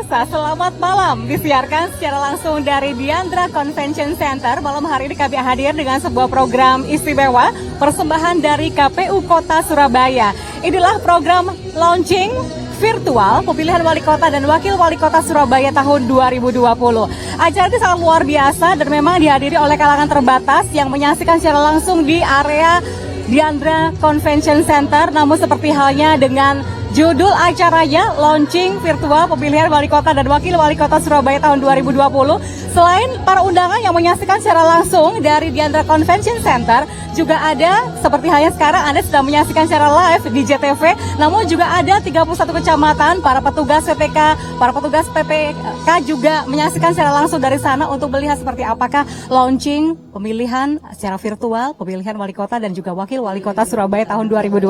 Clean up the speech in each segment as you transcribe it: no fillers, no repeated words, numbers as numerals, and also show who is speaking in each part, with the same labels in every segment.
Speaker 1: pemirsa, selamat malam. Disiarkan secara langsung dari Diandra Convention Center. Malam hari ini kami hadir dengan sebuah program istimewa, persembahan dari KPU Kota Surabaya. Inilah program launching virtual pemilihan wali kota dan wakil wali kota Surabaya tahun 2020. Acara ini sangat luar biasa dan memang dihadiri oleh kalangan terbatas yang menyaksikan secara langsung di area Diandra Convention Center. Namun seperti halnya dengan judul acaranya, launching virtual pemilihan wali kota dan wakil wali kota Surabaya tahun 2020. Selain para undangan yang menyaksikan secara langsung dari Diandra Convention Center, juga ada seperti halnya sekarang Anda sedang menyaksikan secara live di JTV, namun juga ada 31 kecamatan, para petugas PPK, para petugas PPK juga menyaksikan secara langsung dari sana untuk melihat seperti apakah launching pemilihan secara virtual, pemilihan wali kota dan juga wakil wali kota Surabaya tahun 2020.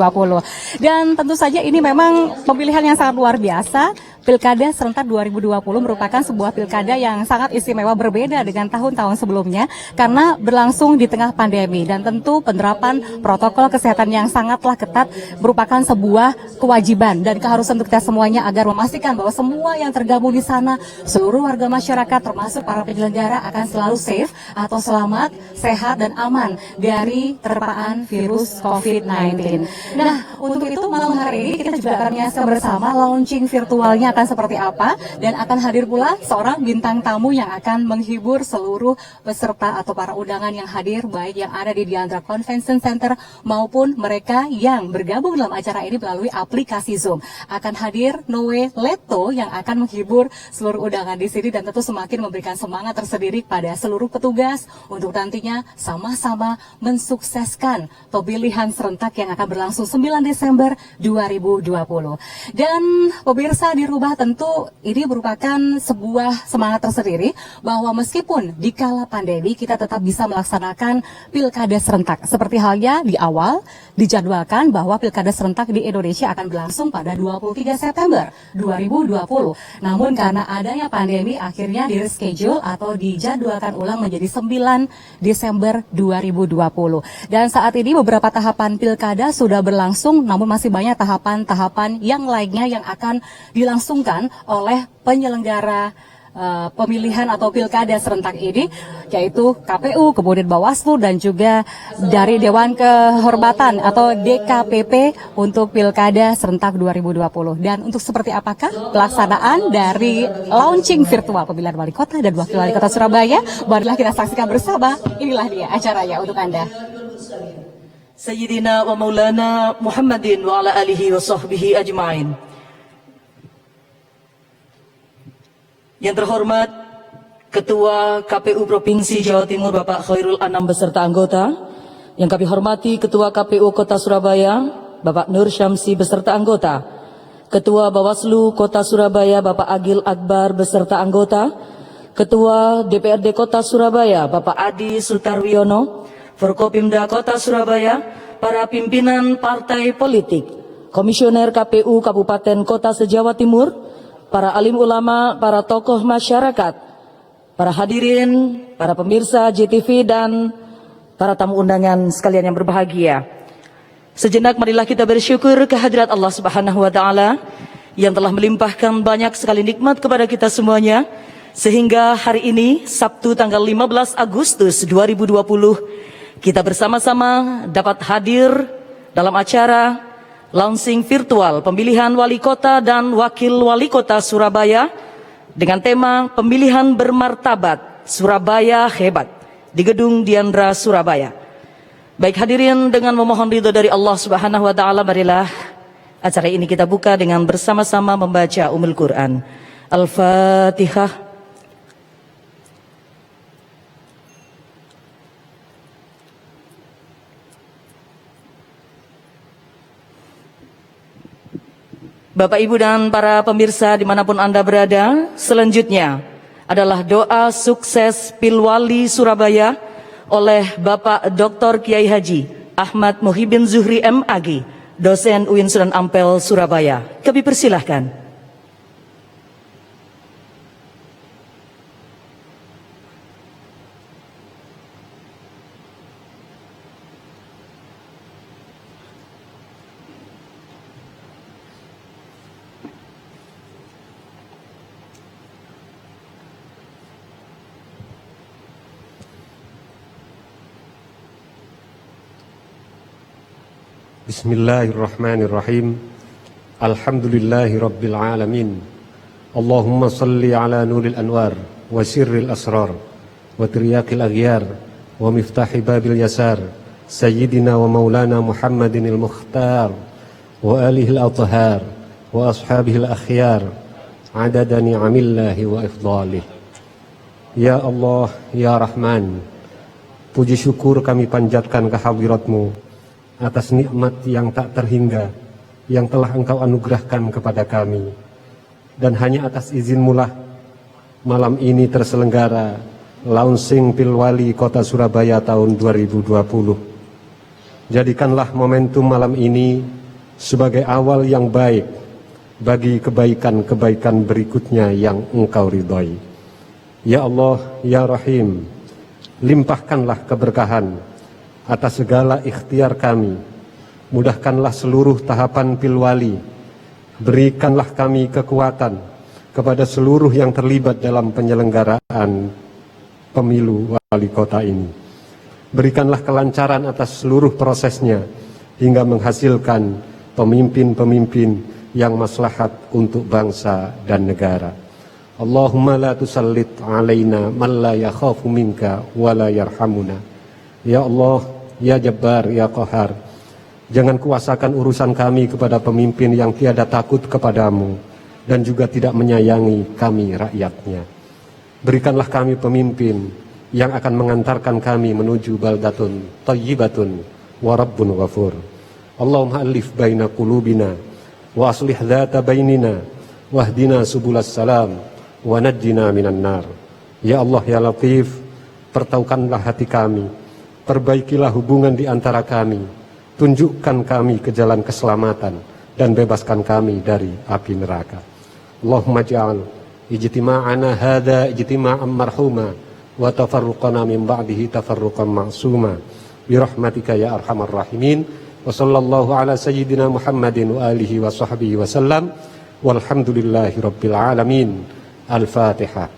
Speaker 1: Dan tentu saja ini memang pemilihan yang sangat luar biasa. Pilkada serentak 2020 merupakan sebuah pilkada yang sangat istimewa, berbeda dengan tahun-tahun sebelumnya karena berlangsung di tengah pandemi, dan tentu penerapan protokol kesehatan yang sangatlah ketat merupakan sebuah kewajiban dan keharusan untuk kita semuanya agar memastikan bahwa semua yang tergabung di sana, seluruh warga masyarakat termasuk para penyelenggara akan selalu safe atau selamat, sehat dan aman dari terpaan virus COVID-19. Nah, untuk itu malam hari ini kita juga akan menyaksikan bersama launching virtualnya akan seperti apa, dan akan hadir pula seorang bintang tamu yang akan menghibur seluruh peserta atau para undangan yang hadir, baik yang ada di Diandra Convention Center maupun mereka yang bergabung dalam acara ini melalui aplikasi Zoom. Akan hadir Noe Leto yang akan menghibur seluruh undangan di sini dan tentu semakin memberikan semangat tersendiri pada seluruh petugas untuk nantinya sama-sama mensukseskan pemilihan serentak yang akan berlangsung 9 Desember 2020. Dan pemirsa di rumah, tentu ini merupakan sebuah semangat tersendiri bahwa meskipun di kala pandemi kita tetap bisa melaksanakan pilkada serentak. Seperti halnya di awal dijadwalkan bahwa pilkada serentak di Indonesia akan berlangsung pada 23 September 2020. Namun karena adanya pandemi akhirnya di reschedule atau dijadwalkan ulang menjadi 9 Desember 2020. Dan saat ini beberapa tahapan pilkada sudah berlangsung, namun masih banyak tahapan-tahapan yang lainnya yang akan dilangsungkan oleh penyelenggara pemilihan atau pilkada serentak ini, yaitu KPU, kemudian Bawaslu dan juga dari Dewan Kehormatan atau DKPP untuk pilkada serentak 2020. Dan untuk seperti apakah pelaksanaan dari launching virtual pemilihan wali kota dan wakil wali kota Surabaya, marilah kita saksikan bersama. Inilah dia acaranya untuk Anda.
Speaker 2: Sayyidina wa maulana Muhammadin wa ala alihi wa sahbihi ajma'in. Yang terhormat Ketua KPU Provinsi Jawa Timur Bapak Khairul Anam beserta anggota, yang kami hormati Ketua KPU Kota Surabaya Bapak Nur Syamsi beserta anggota, Ketua Bawaslu Kota Surabaya Bapak Agil Akbar beserta anggota, Ketua DPRD Kota Surabaya Bapak Adi Sutarwiono, Forkopimda Kota Surabaya, para pimpinan partai politik, Komisioner KPU Kabupaten Kota se-Jawa Timur, para alim ulama, para tokoh masyarakat, para hadirin, para pemirsa JTV dan para tamu undangan sekalian yang berbahagia. Sejenak marilah kita bersyukur kehadirat Allah Subhanahu wa taala yang telah melimpahkan banyak sekali nikmat kepada kita semuanya, sehingga hari ini Sabtu tanggal 15 Agustus 2020 kita bersama-sama dapat hadir dalam acara launching virtual pemilihan wali kota dan wakil wali kota Surabaya dengan tema pemilihan bermartabat Surabaya hebat di Gedung Diandra Surabaya. Baik hadirin, dengan memohon ridho dari Allah Subhanahu wa taala, marilah acara ini kita buka dengan bersama-sama membaca Ummul Quran. Al-Fatihah. Bapak, Ibu, dan para pemirsa dimanapun Anda berada, selanjutnya adalah doa sukses Pilwali Surabaya oleh Bapak Dr. Kiai Haji Ahmad Muhibin Zuhri MAG, dosen UIN Sunan Ampel, Surabaya. Kami persilahkan.
Speaker 3: Bismillahirrahmanirrahim. Alhamdulillahi rabbil alamin. Allahumma salli ala nuril anwar wa sirril asrar wa tiryakil aghyar wa miftahi babil yasar Sayyidina wa maulana Muhammadinil mukhtar wa alihil athhar wa ashabihil akhyar adada ni'amillahi wa ifdalih. Ya Allah, Ya Rahman, puji syukur kami panjatkan kehadirat-Mu atas nikmat yang tak terhingga yang telah Engkau anugerahkan kepada kami. Dan hanya atas izin-Mu lah malam ini terselenggara launching Pilwali Kota Surabaya tahun 2020. Jadikanlah momentum malam ini sebagai awal yang baik bagi kebaikan-kebaikan berikutnya yang Engkau ridhoi. Ya Allah, Ya Rahim, limpahkanlah keberkahan atas segala ikhtiar kami. Mudahkanlah seluruh tahapan Pilwali. Berikanlah kami kekuatan kepada seluruh yang terlibat dalam penyelenggaraan pemilu wali kota ini. Berikanlah kelancaran atas seluruh prosesnya hingga menghasilkan pemimpin-pemimpin yang maslahat untuk bangsa dan negara. Allahumma la tusallit alaina man la yakhafu minka wa la yarhamuna. Ya Allah, Ya Jabbar, Ya Qahar, jangan kuasakan urusan kami kepada pemimpin yang tiada takut kepadamu dan juga tidak menyayangi kami rakyatnya. Berikanlah kami pemimpin yang akan mengantarkan kami menuju baldatun thayyibatun wa rabbun ghafur. Allahumma alif baina qulubina wa aslih dhata bainina wahdina subulas salam wa najjina minan nar. Ya Allah, Ya Latif, pertaukanlah hati kami, perbaikilah hubungan di antara kami, tunjukkan kami ke jalan keselamatan dan bebaskan kami dari api neraka. Allahumma ja'al ijtima'ana hadha ijtima'an marhuma wa tafarruqana min ba'dihi tafarruqan ma'suma birahmatika ya arhamar rahimin. Wa sallallahu ala sayyidina Muhammadin wa alihi wa sahbihi wa sallam walhamdulillahi rabbil alamin. Al-Fatihah.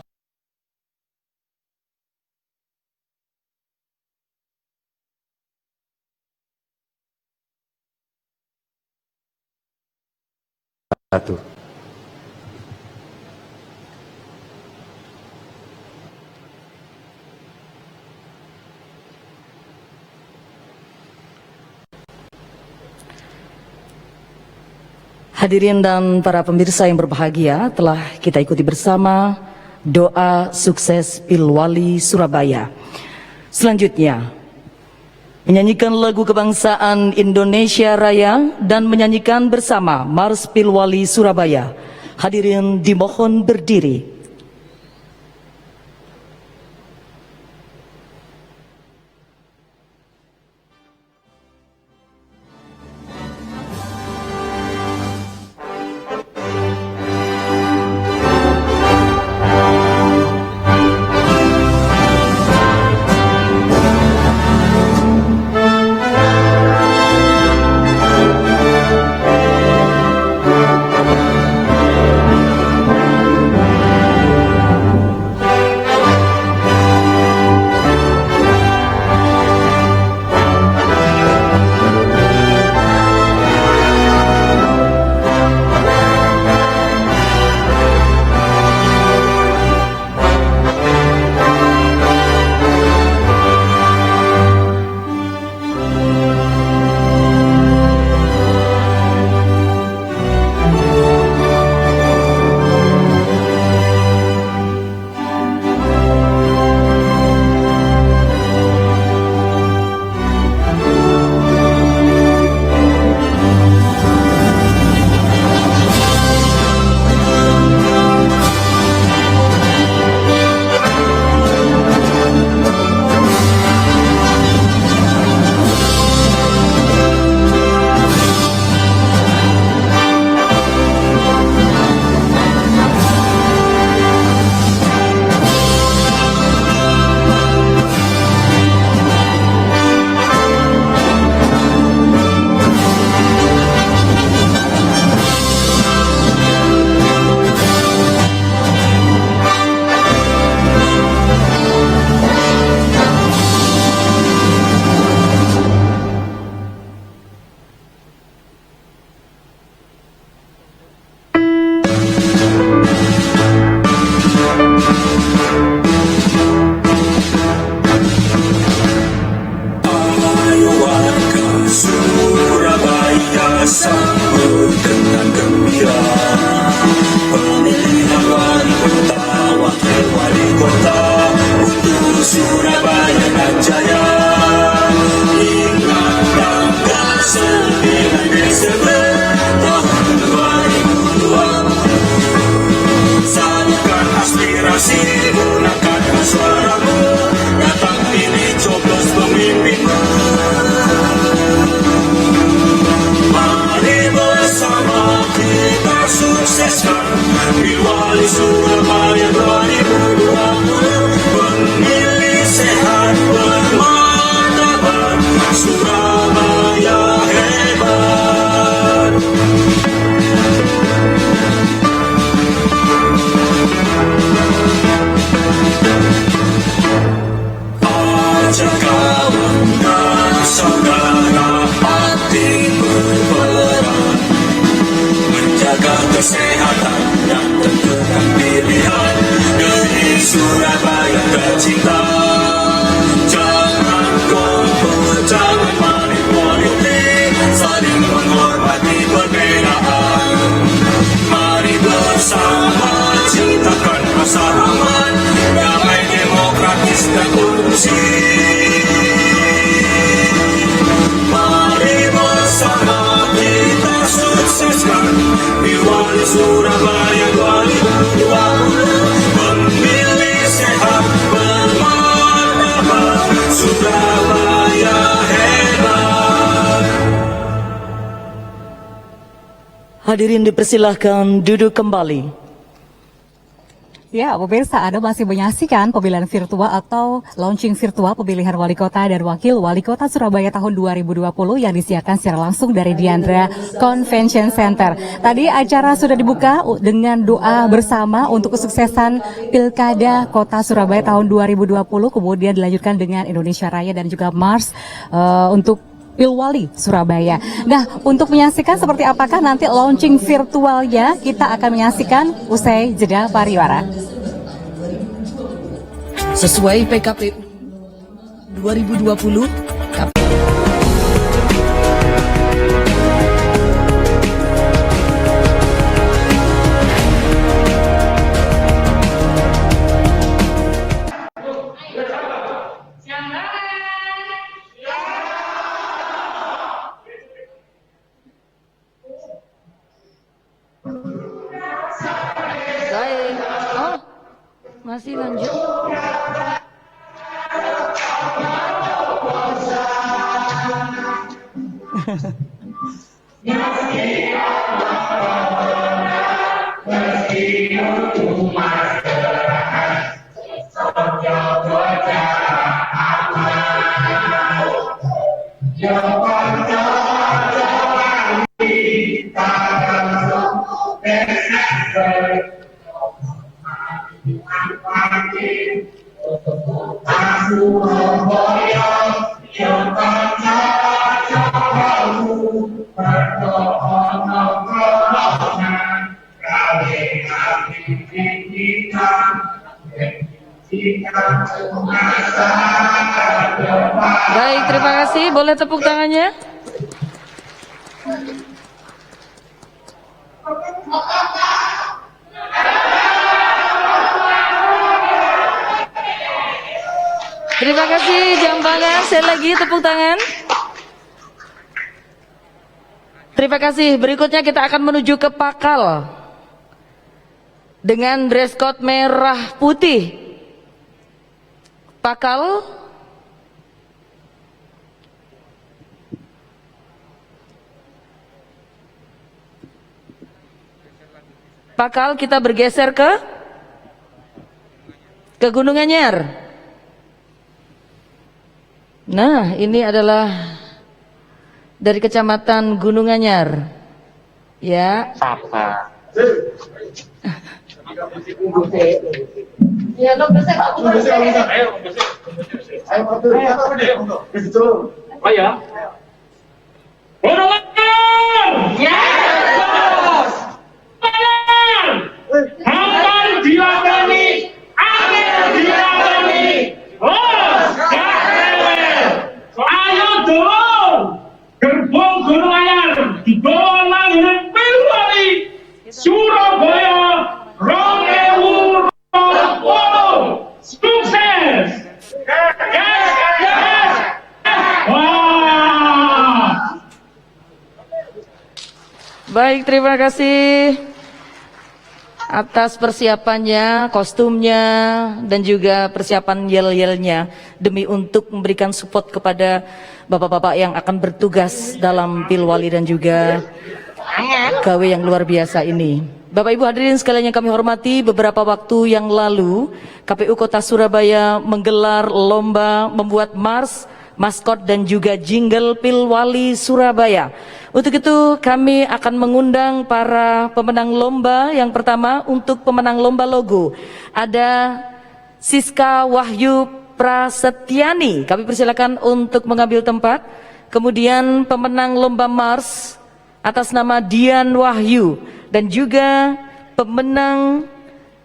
Speaker 2: Hadirin dan para pemirsa yang berbahagia, telah kita ikuti bersama doa sukses Pilwali Surabaya. Selanjutnya, menyanyikan lagu kebangsaan Indonesia Raya dan menyanyikan bersama Mars Pilwali Surabaya. Hadirin dimohon berdiri.
Speaker 4: sambut dengan gembira pemilihan wali kota, wakil wali kota untuk Surabaya dan Jaya. Ingat tanggal 9 Desember tahun 2020. Salurkan aspirasi, gunakan suaramu, datang pilih coblos pemimpinmu. Mari bersama kita sukseskan Pilwali Surabaya 2020. Pemilih sehat bermartabat, Surabaya hebat. Ajak kawan dan saudara hati berperan menjaga kesehatan dan tentukan pilihan demi Surabaya tercinta. Jangan golput, jangan politik, saling menghormati perbedaan. Mari bersama ciptakan masa aman, damai, demokratis dan kondusif. Mari bersama kita sukseskan Pilwali Surabaya 2020. Pemilih sehat bermartabat, Surabaya hebat.
Speaker 2: Hadirin dipersilahkan duduk kembali.
Speaker 1: Ya, pemirsa, Anda masih menyaksikan pemilihan virtual atau launching virtual pemilihan wali kota dan wakil wali kota Surabaya tahun 2020 yang disiarkan secara langsung dari Diandra Convention Center. Tadi acara sudah dibuka dengan doa bersama untuk kesuksesan Pilkada Kota Surabaya tahun 2020, kemudian dilanjutkan dengan Indonesia Raya dan juga Mars untuk Pilwali Surabaya. Nah, untuk menyaksikan seperti apakah nanti launching virtualnya, kita akan menyaksikan usai jeda pariwara.
Speaker 2: Sesuai PKPU 2020, masih lanjut. Baik, terima kasih. Boleh tepuk tangannya? Terima kasih Jambangan. Saya lagi tepuk tangan. Terima kasih. Berikutnya kita akan menuju ke Pakal dengan dress code merah putih. Pakal. Pakal, kita bergeser ke Gunung Anyar. Nah, ini adalah dari Kecamatan Gunung Anyar. Ya.
Speaker 5: Ya, dong, besar. Oh ya. Hambar dilakoni, angel dilakoni. Bos, gak rewel. Ayo dong. Gerbong Gunung Anyar dibawa
Speaker 2: Baik, terima kasih atas persiapannya, kostumnya, dan juga persiapan yel-yelnya demi untuk memberikan support kepada bapak-bapak yang akan bertugas dalam Pilwali dan juga gawe yang luar biasa ini. Bapak Ibu hadirin sekalian yang kami hormati, beberapa waktu yang lalu KPU Kota Surabaya menggelar lomba membuat mars, maskot dan juga jingle Pilwali Surabaya. Untuk itu kami akan mengundang para pemenang lomba. Yang pertama untuk pemenang lomba logo ada Siska Wahyu Prasetyani. Kami persilakan untuk mengambil tempat. Kemudian pemenang lomba mars atas nama Dian Wahyu dan juga pemenang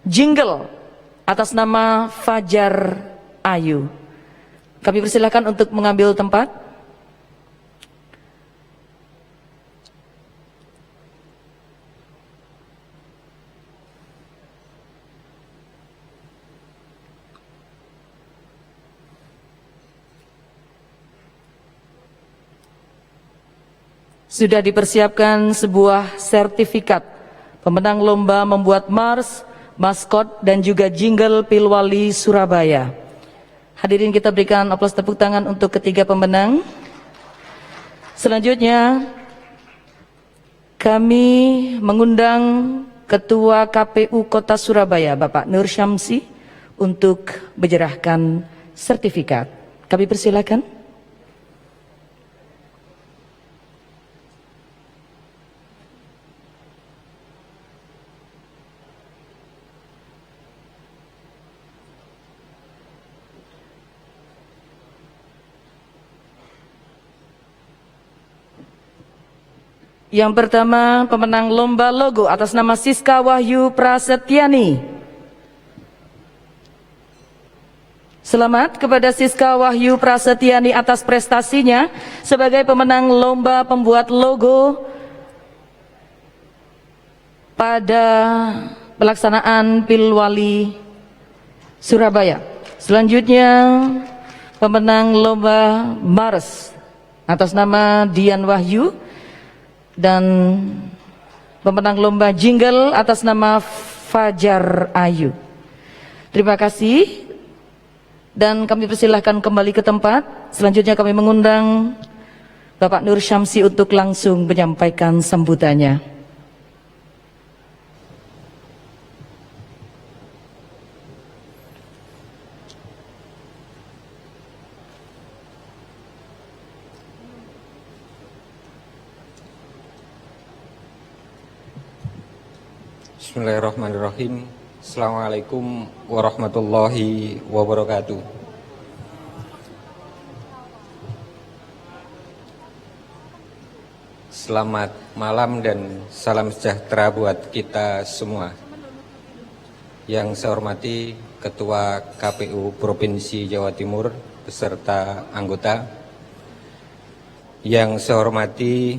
Speaker 2: jingle atas nama Fajar Ayu. Kami persilakan untuk mengambil tempat. Sudah dipersiapkan sebuah sertifikat pemenang lomba membuat mars, maskot dan juga jingle Pilwali Surabaya. Hadirin, kita berikan aplaus tepuk tangan untuk ketiga pemenang. Selanjutnya kami mengundang Ketua KPU Kota Surabaya Bapak Nur Syamsi untuk menyerahkan sertifikat. Kami persilakan. Yang pertama pemenang lomba logo atas nama Siska Wahyu Prasetyani. Selamat kepada Siska Wahyu Prasetyani atas prestasinya sebagai pemenang lomba pembuat logo pada pelaksanaan Pilwali Surabaya. Selanjutnya pemenang lomba mars atas nama Dian Wahyu dan pemenang lomba jingle atas nama Fajar Ayu. Terima kasih dan kami persilahkan kembali ke tempat. Selanjutnya kami mengundang Bapak Nur Syamsi untuk langsung menyampaikan sambutannya.
Speaker 6: Bismillahirrahmanirrahim. Assalamualaikum warahmatullahi wabarakatuh. Selamat malam dan salam sejahtera buat kita semua. Yang saya hormati Ketua KPU Provinsi Jawa Timur beserta anggota. Yang saya hormati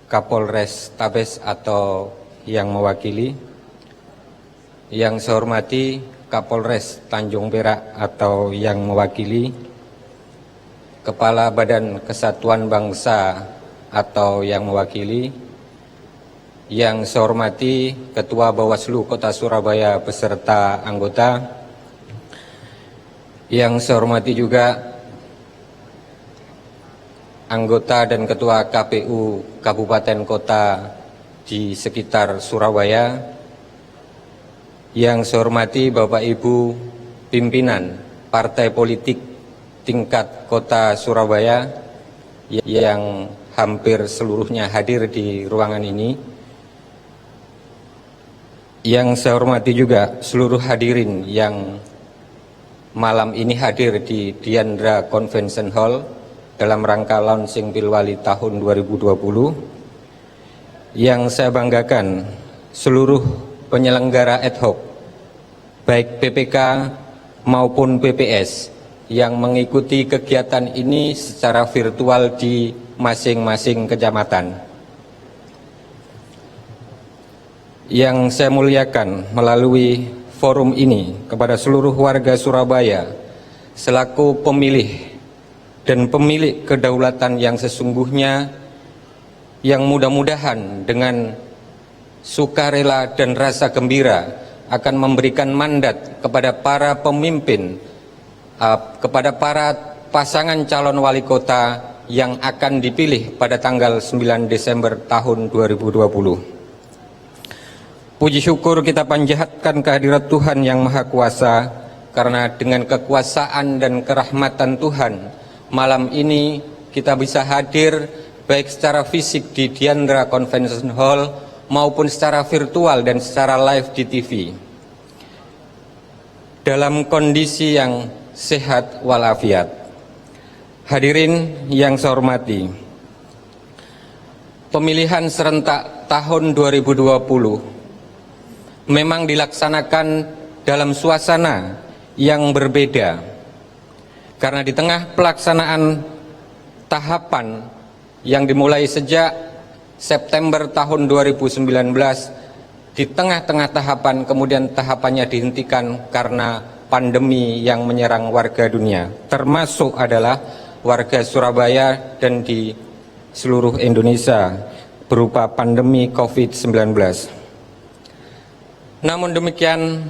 Speaker 6: Kapolres Tabes atau yang mewakili, yang saya hormati Kapolres Tanjung Perak atau yang mewakili, Kepala Badan Kesatuan Bangsa atau yang mewakili, yang saya hormati Ketua Bawaslu Kota Surabaya beserta anggota, yang saya hormati juga anggota dan Ketua KPU Kabupaten Kota di sekitar Surabaya, yang saya hormati Bapak Ibu pimpinan partai politik tingkat Kota Surabaya yang hampir seluruhnya hadir di ruangan ini, yang saya hormati juga seluruh hadirin yang malam ini hadir di Diandra Convention Hall dalam rangka launching Pilwali tahun 2020. Yang saya banggakan seluruh penyelenggara ad hoc, baik PPK maupun PPS yang mengikuti kegiatan ini secara virtual di masing-masing kecamatan. Yang saya muliakan melalui forum ini kepada seluruh warga Surabaya selaku pemilih dan pemilik kedaulatan yang sesungguhnya, yang mudah-mudahan dengan sukarela dan rasa gembira akan memberikan mandat kepada para pemimpin, kepada para pasangan calon wali kota yang akan dipilih pada tanggal 9 Desember tahun 2020. Puji syukur kita panjatkan kehadirat Tuhan yang Maha Kuasa, karena dengan kekuasaan dan kerahmatan Tuhan, malam ini kita bisa hadir baik secara fisik di Diandra Convention Hall maupun secara virtual dan secara live di TV. Dalam kondisi yang sehat walafiat. Hadirin yang saya hormati, pemilihan serentak tahun 2020 memang dilaksanakan dalam suasana yang berbeda, karena di tengah pelaksanaan tahapan yang dimulai sejak September tahun 2019, di tengah-tengah tahapan kemudian tahapannya dihentikan karena pandemi yang menyerang warga dunia, termasuk adalah warga Surabaya dan di seluruh Indonesia berupa pandemi COVID-19. Namun demikian,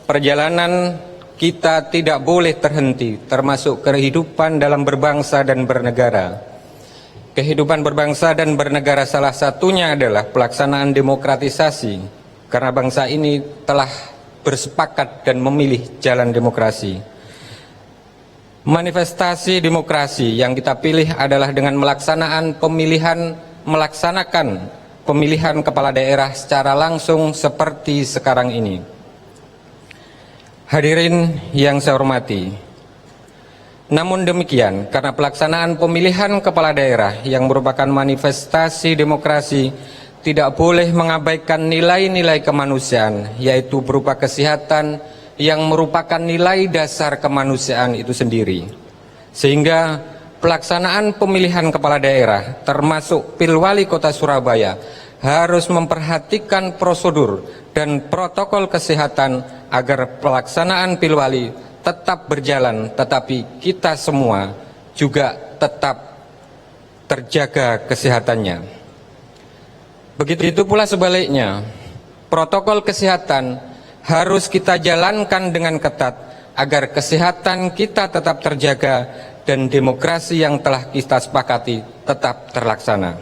Speaker 6: perjalanan kita tidak boleh terhenti, termasuk kehidupan dalam berbangsa dan bernegara. Kehidupan berbangsa dan bernegara salah satunya adalah pelaksanaan demokratisasi, karena bangsa ini telah bersepakat dan memilih jalan demokrasi. Manifestasi demokrasi yang kita pilih adalah dengan melaksanakan pemilihan kepala daerah secara langsung seperti sekarang ini. Hadirin yang saya hormati, namun demikian, karena pelaksanaan pemilihan kepala daerah yang merupakan manifestasi demokrasi tidak boleh mengabaikan nilai-nilai kemanusiaan, yaitu berupa kesehatan yang merupakan nilai dasar kemanusiaan itu sendiri. Sehingga pelaksanaan pemilihan kepala daerah termasuk Pilwali Kota Surabaya harus memperhatikan prosedur dan protokol kesehatan agar pelaksanaan Pilwali tetap berjalan, tetapi kita semua juga tetap terjaga kesehatannya. Begitu pula sebaliknya, protokol kesehatan harus kita jalankan dengan ketat agar kesehatan kita tetap terjaga dan demokrasi yang telah kita sepakati tetap terlaksana.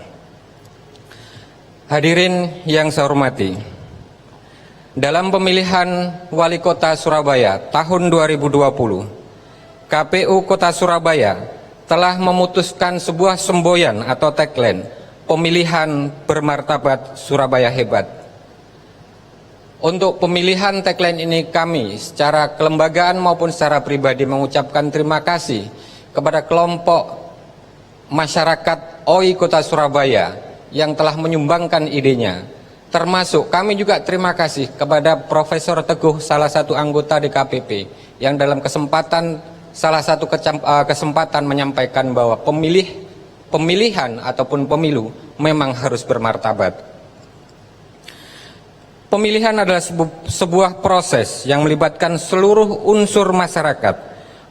Speaker 6: Hadirin yang saya hormati, dalam pemilihan Wali Kota Surabaya tahun 2020, KPU Kota Surabaya telah memutuskan sebuah semboyan atau tagline, pemilihan bermartabat Surabaya hebat. Untuk pemilihan tagline ini kami secara kelembagaan maupun secara pribadi mengucapkan terima kasih kepada kelompok masyarakat OI Kota Surabaya yang telah menyumbangkan idenya. Termasuk kami juga terima kasih kepada Profesor Teguh, salah satu anggota DKPP, yang dalam salah satu kesempatan menyampaikan bahwa pemilihan ataupun pemilu memang harus bermartabat. Pemilihan adalah sebuah proses yang melibatkan seluruh unsur masyarakat,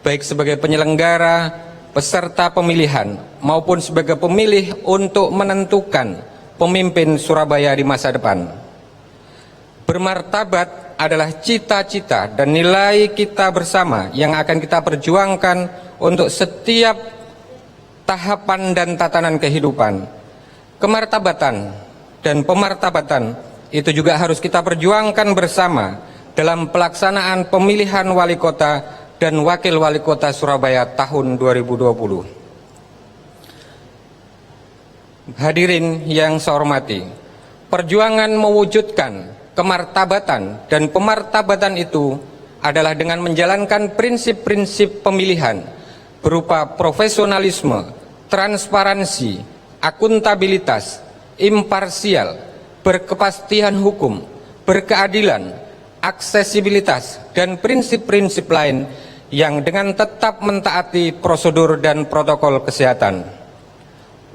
Speaker 6: baik sebagai penyelenggara, peserta pemilihan, maupun sebagai pemilih untuk menentukan pemimpin Surabaya di masa depan. Bermartabat adalah cita-cita dan nilai kita bersama yang akan kita perjuangkan untuk setiap tahapan dan tatanan kehidupan. Kemartabatan dan pemartabatan itu juga harus kita perjuangkan bersama dalam pelaksanaan pemilihan wali kota dan wakil wali kota Surabaya tahun 2020. Hadirin yang saya hormati, perjuangan mewujudkan kemartabatan dan pemartabatan itu adalah dengan menjalankan prinsip-prinsip pemilihan berupa profesionalisme, transparansi, akuntabilitas, imparsial, berkepastian hukum, berkeadilan, aksesibilitas, dan prinsip-prinsip lain yang dengan tetap mentaati prosedur dan protokol kesehatan.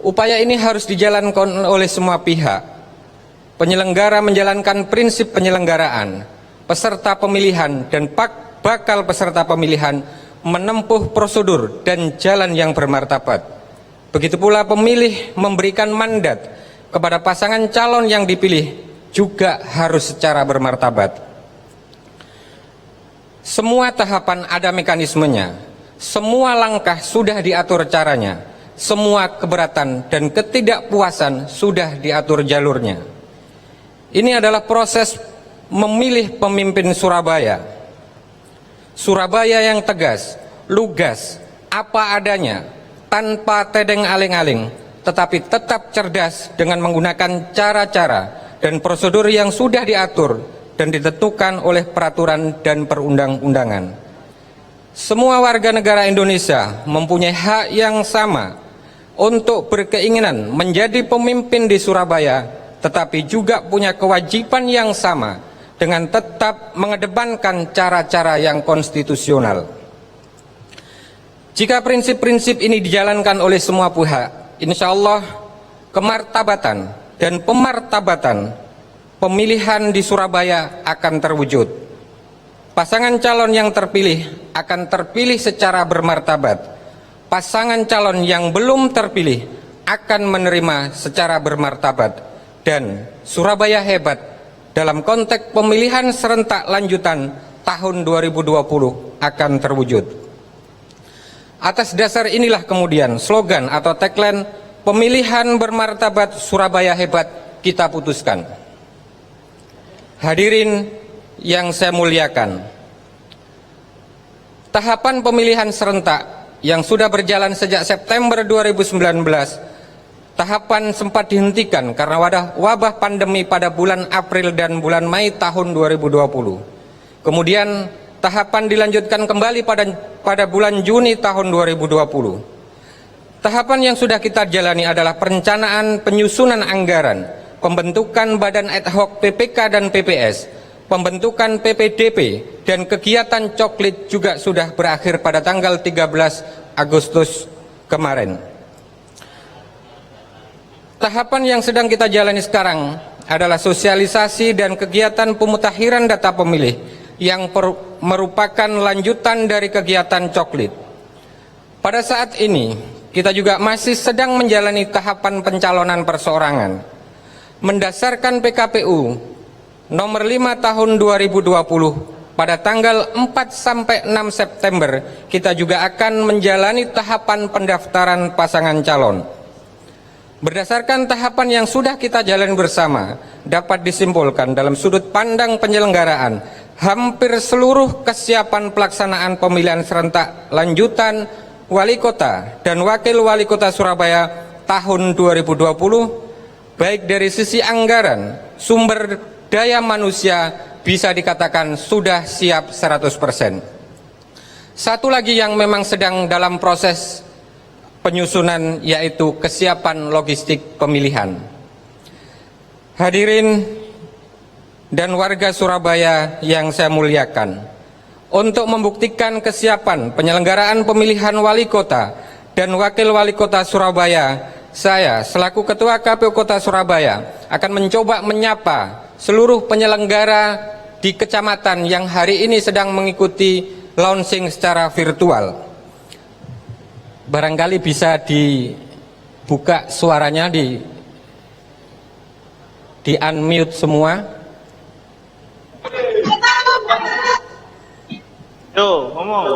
Speaker 6: Upaya ini harus dijalankan oleh semua pihak. Penyelenggara menjalankan prinsip penyelenggaraan, peserta pemilihan dan bakal peserta pemilihan menempuh prosedur dan jalan yang bermartabat. Begitu pula pemilih memberikan mandat kepada pasangan calon yang dipilih juga harus secara bermartabat. Semua tahapan ada mekanismenya, semua langkah sudah diatur caranya, semua keberatan dan ketidakpuasan sudah diatur jalurnya. Ini adalah proses memilih pemimpin Surabaya. Surabaya yang tegas, lugas, apa adanya, tanpa tedeng aling-aling, tetapi tetap cerdas dengan menggunakan cara-cara dan prosedur yang sudah diatur dan ditentukan oleh peraturan dan perundang-undangan. Semua warga negara Indonesia mempunyai hak yang sama untuk berkeinginan menjadi pemimpin di Surabaya, tetapi juga punya kewajiban yang sama dengan tetap mengedepankan cara-cara yang konstitusional. Jika prinsip-prinsip ini dijalankan oleh semua pihak, insya Allah kemartabatan dan pemartabatan pemilihan di Surabaya akan terwujud. Pasangan calon yang terpilih akan terpilih secara bermartabat. Pasangan calon yang belum terpilih akan menerima secara bermartabat. Dan Surabaya hebat dalam konteks pemilihan serentak lanjutan tahun 2020 akan terwujud. Atas dasar inilah kemudian slogan atau tagline pemilihan bermartabat Surabaya hebat kita putuskan. Hadirin yang saya muliakan, tahapan pemilihan serentak yang sudah berjalan sejak September 2019, tahapan sempat dihentikan karena wabah pandemi pada bulan April dan bulan Mei tahun 2020. Kemudian tahapan dilanjutkan kembali pada bulan Juni tahun 2020. Tahapan yang sudah kita jalani adalah perencanaan penyusunan anggaran, pembentukan badan ad hoc PPK dan PPS, pembentukan PPDP, dan kegiatan coklit juga sudah berakhir pada tanggal 13 Agustus kemarin. Tahapan yang sedang kita jalani sekarang adalah sosialisasi dan kegiatan pemutakhiran data pemilih yang merupakan lanjutan dari kegiatan coklit. Pada saat ini, kita juga masih sedang menjalani tahapan pencalonan perseorangan. Mendasarkan PKPU nomor 5 tahun 2020 pada tanggal 4 sampai 6 September, kita juga akan menjalani tahapan pendaftaran pasangan calon. Berdasarkan tahapan yang sudah kita jalani bersama, dapat disimpulkan dalam sudut pandang penyelenggaraan, hampir seluruh kesiapan pelaksanaan pemilihan serentak lanjutan wali kota dan wakil wali kota Surabaya tahun 2020, baik dari sisi anggaran, sumber daya manusia, bisa dikatakan sudah siap 100%. Satu lagi yang memang sedang dalam proses penyusunan, yaitu kesiapan logistik pemilihan. Hadirin dan warga Surabaya yang saya muliakan, untuk membuktikan kesiapan penyelenggaraan pemilihan wali kota dan wakil wali kota Surabaya, saya selaku Ketua KPU Kota Surabaya akan mencoba menyapa seluruh penyelenggara di kecamatan yang hari ini sedang mengikuti launching secara virtual. Barangkali bisa dibuka suaranya, di unmute semua.
Speaker 5: Yo, ngomong.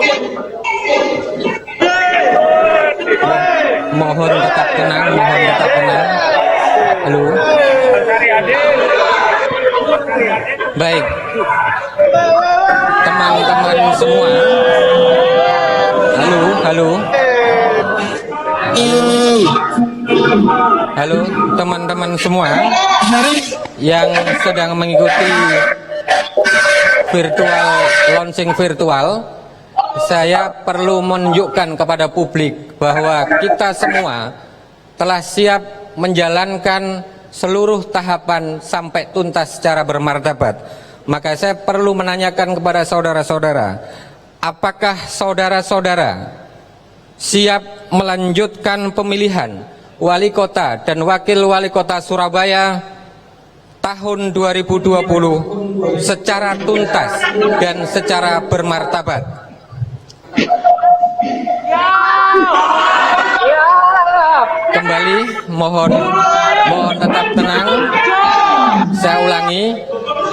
Speaker 6: Mohon tetap tenang, mohon tetap tenang. Halo. Baik, teman-teman semua. Halo. Halo teman-teman semua yang sedang mengikuti launching virtual, saya perlu menunjukkan kepada publik bahwa kita semua telah siap menjalankan seluruh tahapan sampai tuntas secara bermartabat. Maka saya perlu menanyakan kepada saudara-saudara, apakah saudara-saudara siap melanjutkan pemilihan wali kota dan wakil wali kota Surabaya tahun 2020 secara tuntas dan secara bermartabat? Kembali mohon tetap tenang. Saya ulangi,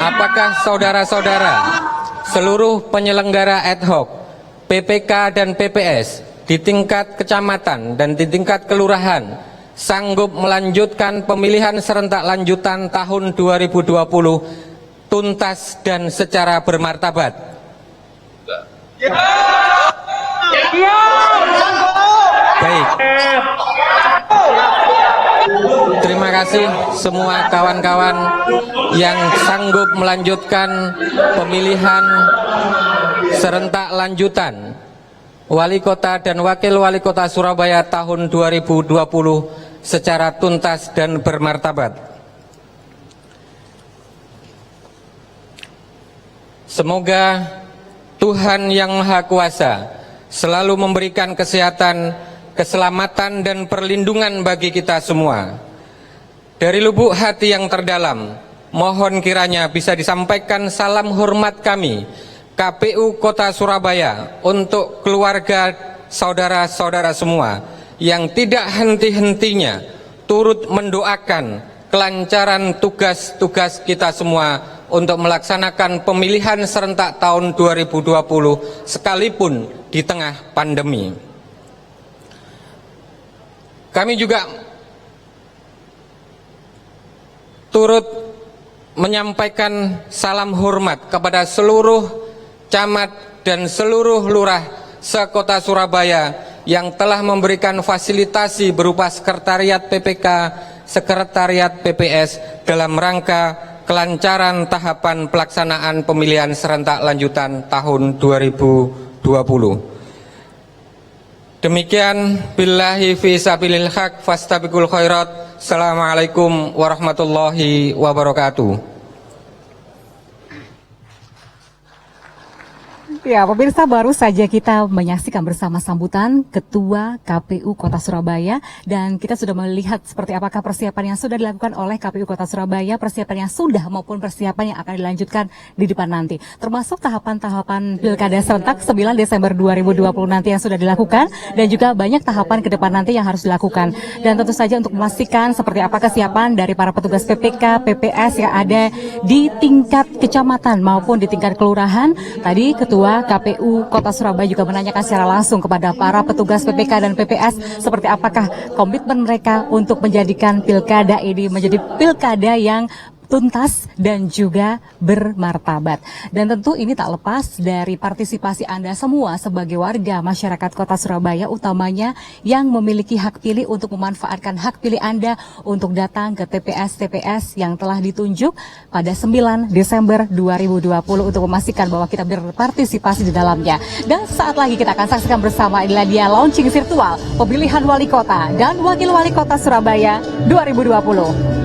Speaker 6: apakah saudara-saudara seluruh penyelenggara ad hoc PPK dan PPS di tingkat kecamatan dan di tingkat kelurahan sanggup melanjutkan pemilihan serentak lanjutan tahun 2020 tuntas dan secara bermartabat? Baik. Terima kasih semua kawan-kawan yang sanggup melanjutkan pemilihan serentak lanjutan Wali Kota dan Wakil Wali Kota Surabaya tahun 2020 secara tuntas dan bermartabat. Semoga Tuhan Yang Maha Kuasa selalu memberikan kesehatan, keselamatan dan perlindungan bagi kita semua. Dari lubuk hati yang terdalam, mohon kiranya bisa disampaikan salam hormat kami KPU Kota Surabaya untuk keluarga saudara-saudara semua yang tidak henti-hentinya turut mendoakan kelancaran tugas-tugas kita semua untuk melaksanakan pemilihan serentak tahun 2020 sekalipun di tengah pandemi. Kami juga turut menyampaikan salam hormat kepada seluruh camat dan seluruh lurah sekota Surabaya yang telah memberikan fasilitasi berupa sekretariat PPK, sekretariat PPS dalam rangka kelancaran tahapan pelaksanaan pemilihan serentak lanjutan tahun 2020. Demikian, billahi fi sabilil haq fastabiqul khairat. Assalamualaikum warahmatullahi wabarakatuh.
Speaker 1: Ya, pemirsa, baru saja kita menyaksikan bersama sambutan Ketua KPU Kota Surabaya, dan kita sudah melihat seperti apakah persiapan yang sudah dilakukan oleh KPU Kota Surabaya, persiapan yang sudah maupun persiapan yang akan dilanjutkan di depan nanti. Termasuk tahapan-tahapan Pilkada serentak 9 Desember 2020 nanti yang sudah dilakukan, dan juga banyak tahapan ke depan nanti yang harus dilakukan. Dan tentu saja untuk memastikan seperti apa kesiapan dari para petugas PPK, PPS yang ada di tingkat kecamatan maupun di tingkat kelurahan, tadi Ketua KPU Kota Surabaya juga menanyakan secara langsung kepada para petugas PPK dan PPS seperti apakah komitmen mereka untuk menjadikan pilkada ini menjadi pilkada yang tuntas dan juga bermartabat. Dan tentu ini tak lepas dari partisipasi Anda semua sebagai warga masyarakat Kota Surabaya, utamanya yang memiliki hak pilih, untuk memanfaatkan hak pilih Anda untuk datang ke TPS-TPS yang telah ditunjuk pada 9 Desember 2020 untuk memastikan bahwa kita berpartisipasi di dalamnya. Dan saat lagi kita akan saksikan bersama, inilah dia launching virtual pemilihan Wali Kota dan Wakil Wali Kota Surabaya 2020.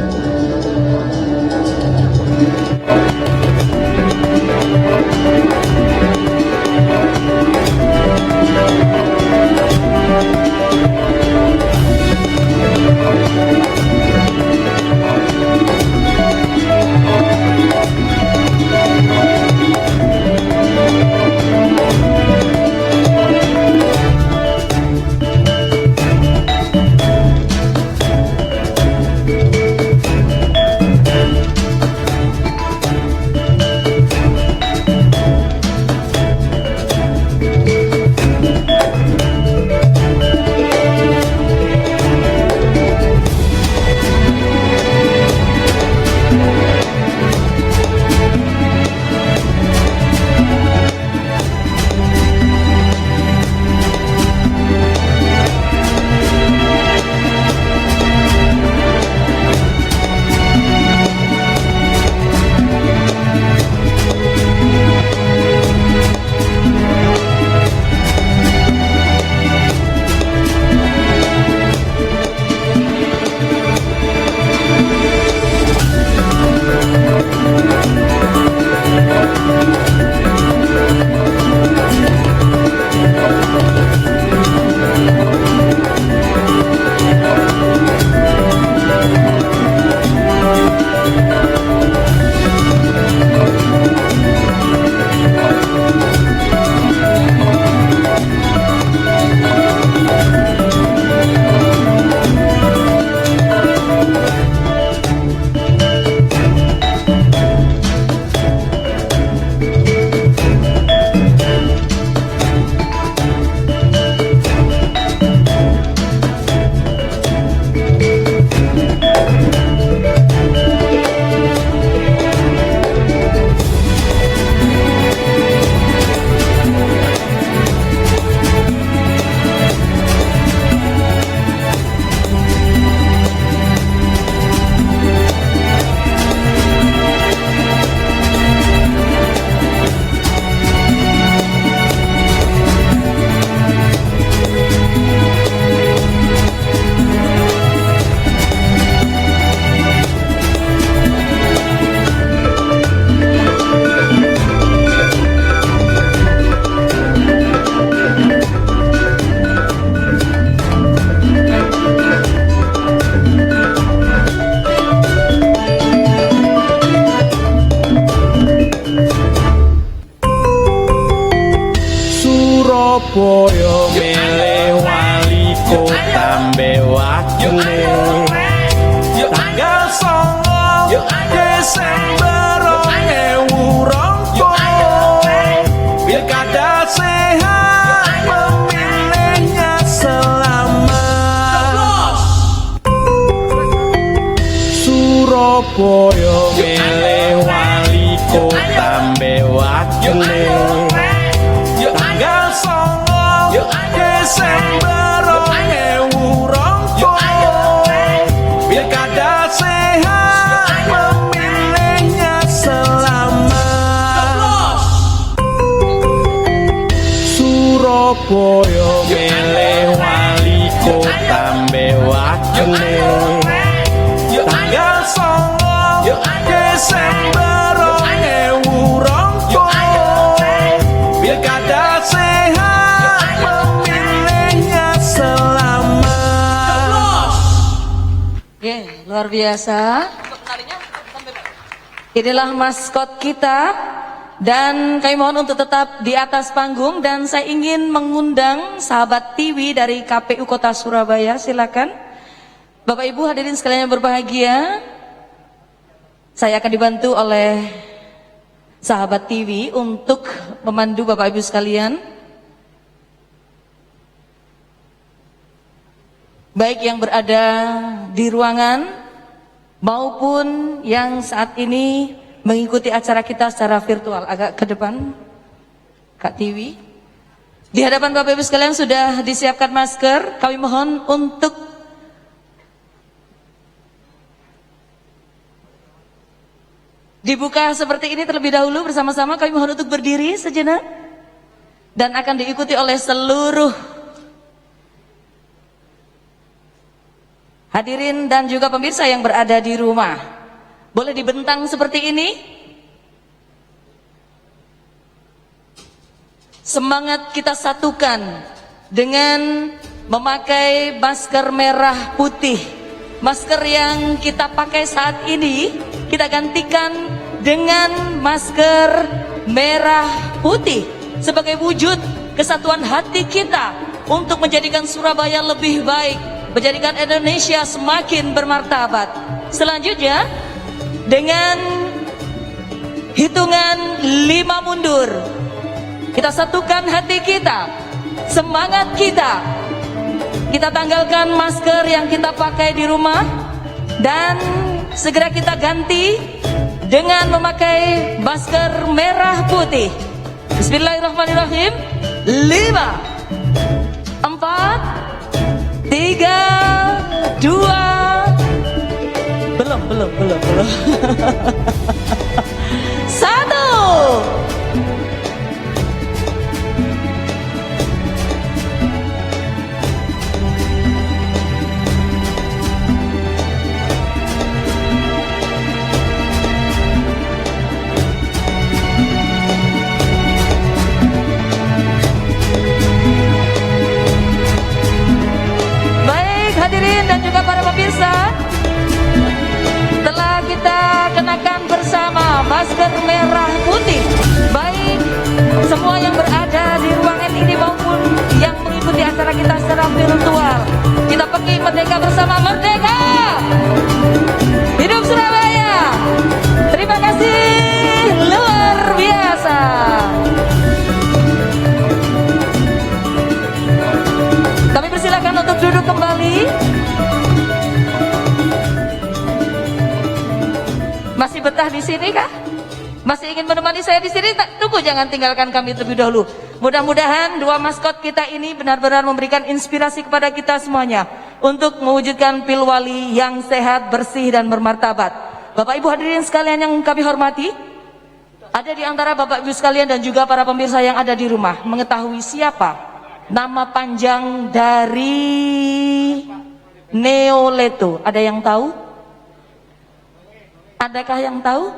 Speaker 7: Surabaya milih wali kota mbewakile tanggal 9 Desember 2020 pilkada sehat memilihnya selamat. Surabaya milih wali kota mbewakile tanggal 9 Desember 2020 pilkada sehat memilihnya selamat. Surabaya milih wali kota mbewakile tanggal 9 Desember 2020 pilkada sehat memilihnya selamat.
Speaker 2: Oke, luar biasa. Inilah maskot kita dan kami mohon untuk tetap di atas panggung dan saya ingin mengundang sahabat TV dari KPU Kota Surabaya, silakan. Bapak Ibu hadirin sekalian yang berbahagia, saya akan dibantu oleh sahabat TV untuk memandu Bapak Ibu sekalian. Baik yang berada di ruangan maupun yang saat ini mengikuti acara kita secara virtual. Agak ke depan Kak TV. Di hadapan Bapak Ibu sekalian sudah disiapkan masker. Kami mohon untuk dibuka seperti ini terlebih dahulu bersama-sama. Kami mohon untuk berdiri sejenak dan akan diikuti oleh seluruh hadirin dan juga pemirsa yang berada di rumah. Boleh dibentang seperti ini. Semangat kita satukan dengan memakai masker merah putih. Masker yang kita pakai saat ini kita gantikan dengan masker merah putih sebagai wujud kesatuan hati kita untuk menjadikan Surabaya lebih baik, menjadikan Indonesia semakin bermartabat. Selanjutnya dengan hitungan 5 mundur kita satukan hati kita, semangat kita. Kita tanggalkan masker yang kita pakai di rumah dan segera kita ganti dengan memakai masker merah putih. Bismillahirrahmanirrahim. 5 4 3 2 belum 1. Hadirin dan juga para pemirsa, telah kita kenakan bersama masker merah putih. Baik semua yang berada di ruangan ini maupun yang mengikuti acara kita secara virtual, kita pergi merdeka bersama. Merdeka! Hidup Surabaya! Terima kasih luar biasa. Kami persilakan untuk duduk kembali. Masih betah di sini kah? Masih ingin menemani saya di sini? Tunggu, jangan tinggalkan kami terlebih dahulu. Mudah-mudahan dua maskot kita ini benar-benar memberikan inspirasi kepada kita semuanya untuk mewujudkan Pilwali yang sehat, bersih dan bermartabat. Bapak Ibu hadirin sekalian yang kami hormati, ada di antara Bapak Ibu sekalian dan juga para pemirsa yang ada di rumah mengetahui siapa nama panjang dari Neoleto? Ada yang tahu? Adakah yang tahu?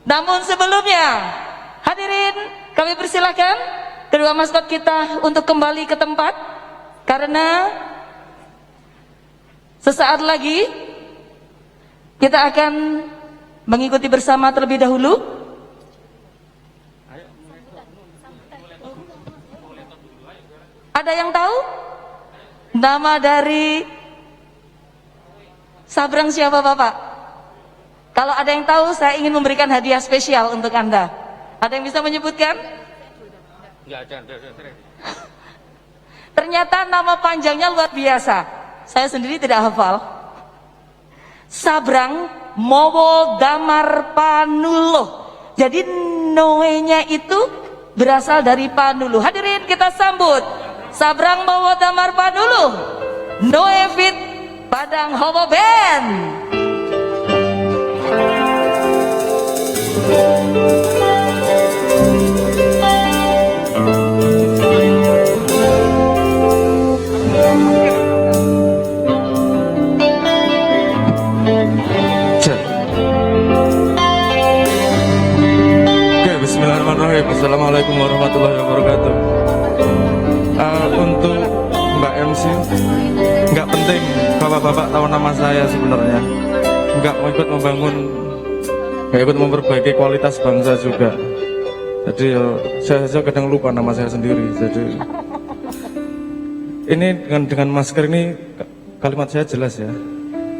Speaker 2: Namun sebelumnya, hadirin, kami persilakan kedua maskot kita untuk kembali ke tempat, karena sesaat lagi kita akan mengikuti bersama terlebih dahulu Ada yang tahu? Nama dari Sabrang siapa Bapak? Kalau ada yang tahu, saya ingin memberikan hadiah spesial untuk Anda. Ada yang bisa menyebutkan? Ternyata nama panjangnya luar biasa. Saya sendiri tidak hafal. Sabrang Mowo Damar Panulo. Jadi Noe-nya itu berasal dari Panulu. Hadirin kita sambut Sabrang Mowo Damar Panulo, Noe Fit Padang Homo Band.
Speaker 8: Bismillahirrahmanirrahim. Assalamualaikum warahmatullahi wabarakatuh. Untuk Mbak MC, nggak penting bapak-bapak tahu nama saya sebenarnya. Nggak ikut memperbaiki kualitas bangsa juga. Jadi saya kadang lupa nama saya sendiri. Jadi ini dengan masker ini kalimat saya jelas ya.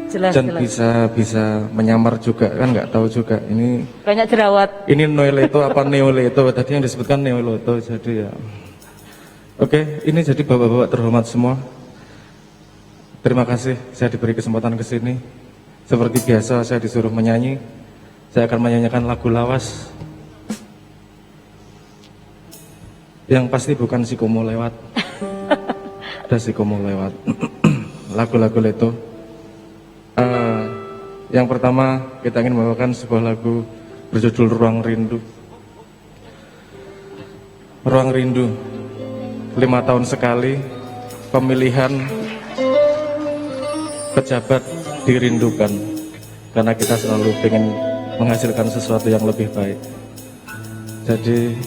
Speaker 2: Jelas,
Speaker 8: dan
Speaker 2: jelas.
Speaker 8: bisa menyamar juga kan, nggak tahu juga ini
Speaker 2: Banyak jerawat.
Speaker 8: ini Noeleto apa Neoleto, tadi yang disebutkan Neoleto. Jadi ya oke, ini jadi bapak-bapak terhormat semua, terima kasih saya diberi kesempatan ke sini. Seperti biasa saya disuruh menyanyi, saya akan menyanyikan lagu lawas yang pasti bukan Sikomo lewat. Ada Sikomo lewat. Lagu-lagu Leto. Yang pertama kita ingin membawakan sebuah lagu berjudul Ruang Rindu. Ruang Rindu, 5 tahun sekali pemilihan pejabat dirindukan, karena kita selalu ingin menghasilkan sesuatu yang lebih baik. Jadi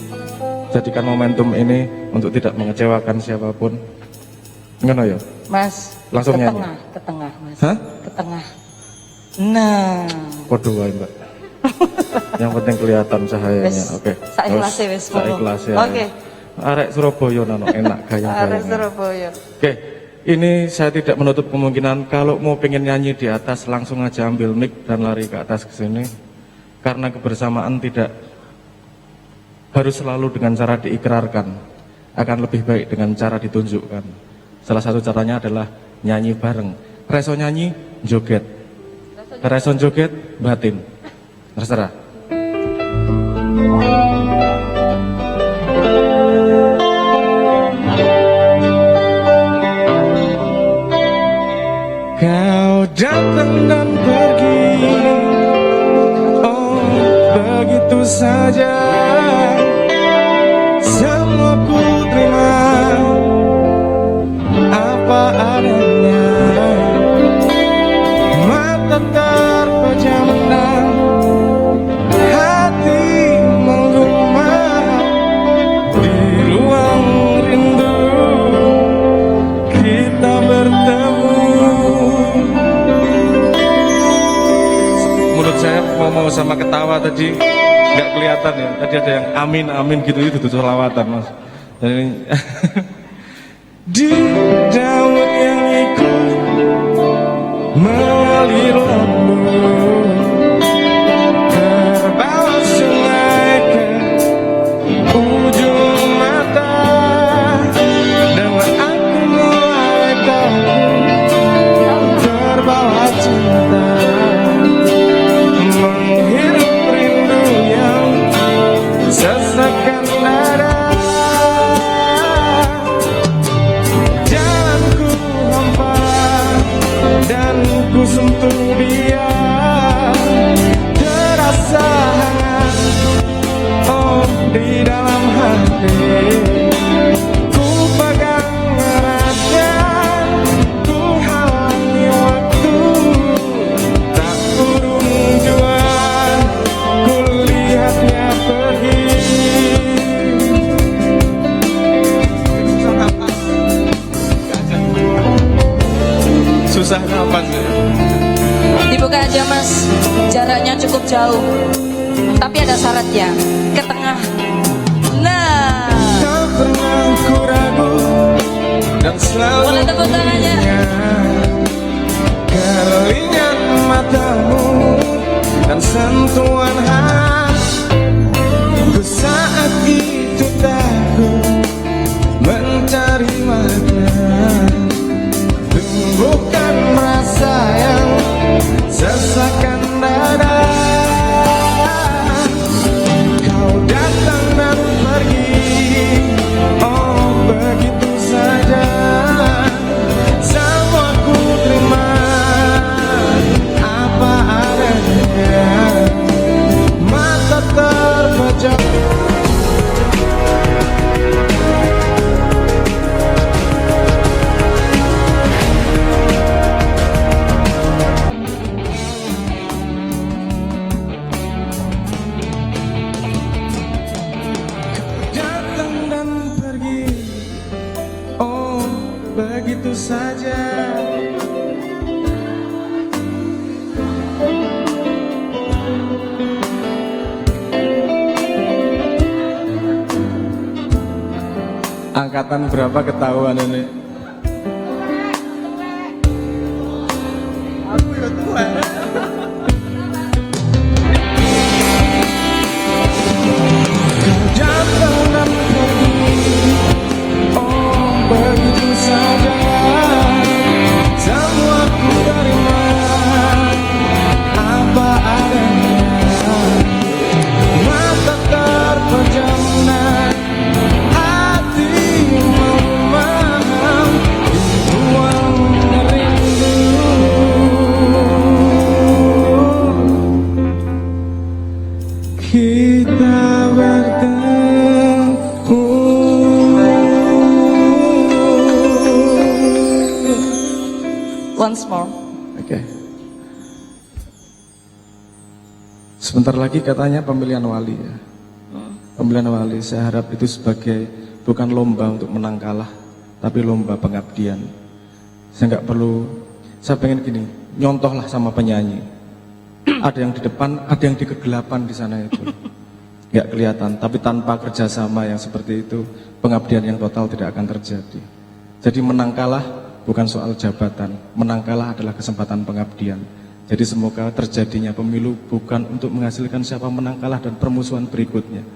Speaker 8: jadikan momentum ini untuk tidak mengecewakan siapapun. Ngono ya?
Speaker 2: Mas,
Speaker 8: langsung
Speaker 2: ke
Speaker 8: nyanyi.
Speaker 2: ke tengah, Mas.
Speaker 8: Hah?
Speaker 2: Ke tengah. Nah.
Speaker 8: Podo wae, Mbak. Yang penting kelihatan cahayanya. Oke.
Speaker 2: Saikhlasé wis.
Speaker 8: Saikhlasé.
Speaker 2: Oke.
Speaker 8: Arek Surabaya nono enak gaya-gaya.
Speaker 2: Arek Surabaya.
Speaker 8: Oke. Ini saya tidak menutup kemungkinan kalau mau pengen nyanyi di atas langsung aja ambil mic dan lari ke atas ke sini. Karena kebersamaan tidak harus selalu dengan cara diikrarkan. Akan lebih baik dengan cara ditunjukkan. Salah satu caranya adalah nyanyi bareng. Reso nyanyi, joget. Reso joget, batin. Terserah. Kau datang dan pergi, oh begitu saja. Semua ku terima apa adanya. Mata terpejamkan, hati menggema di ruang rindu. Kita bertemu. Menurut saya mau sama ketawa tadi nggak kelihatan ya. Tadi ada yang amin amin gitu, itu selawatan Mas. Jadi di daun yang ikut mengalir lembut, terbawa sungai ke ujung mata, dan aku mulai terbawa cinta, menghirup rindu yang sesakan ada. Jalanku hampa dan ku sentuh dia, terasa hangat oh di dalam hati. Ku pegang eratnya, ku halangi waktu, tak urung jua ku lihatnya pergi. Susah napas ya.
Speaker 2: Dibuka aja Mas, jaraknya cukup jauh. Tapi ada syaratnya, ke tengah. Nah.
Speaker 8: Tak pernah ku ragu
Speaker 7: dan selalu keringat matamu dan sentuhan hatiku saat itu takut mencari makna, tumbuhkan rasa yang sesakan dada. Kau datang dan pergi, oh begitu saja. Semua ku terima apa adanya, mata terpejam. Datang dan pergi, oh begitu saja. Angkatan berapa ketahuan ini? Aku ya tua. Datang dan pergi, oh begitu saja. Semua ku terima apa adanya, mata terpejam dan hati memaham ruang rindu. Kita bertemu.
Speaker 2: Once more.
Speaker 8: Oke. Sebentar lagi katanya pemilihan wali ya. Pemilihan wali, saya harap itu sebagai bukan lomba untuk menang kalah, tapi lomba pengabdian. Saya nggak perlu, saya pengen gini, nyontohlah sama penyanyi. Ada yang di depan, ada yang di kegelapan di sana itu. Nggak kelihatan, tapi tanpa kerjasama yang seperti itu, pengabdian yang total tidak akan terjadi. Jadi menang kalah bukan soal jabatan, menang kalah adalah kesempatan pengabdian. Jadi semoga terjadinya pemilu bukan untuk menghasilkan siapa menang kalah dan permusuhan berikutnya,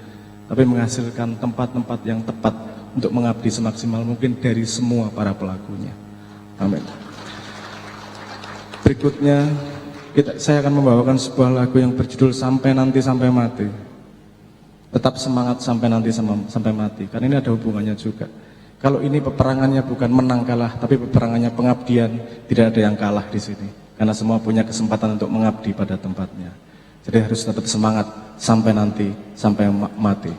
Speaker 8: tapi menghasilkan tempat-tempat yang tepat untuk mengabdi semaksimal mungkin dari semua para pelakunya. Amin. Berikutnya saya akan membawakan sebuah lagu yang berjudul Sampai Nanti Sampai Mati. Tetap semangat sampai nanti sampai mati, karena ini ada hubungannya juga. Kalau ini peperangannya bukan menang kalah, tapi peperangannya pengabdian, tidak ada yang kalah di sini. Karena semua punya kesempatan untuk mengabdi pada tempatnya. Jadi harus tetap semangat sampai nanti sampai mati.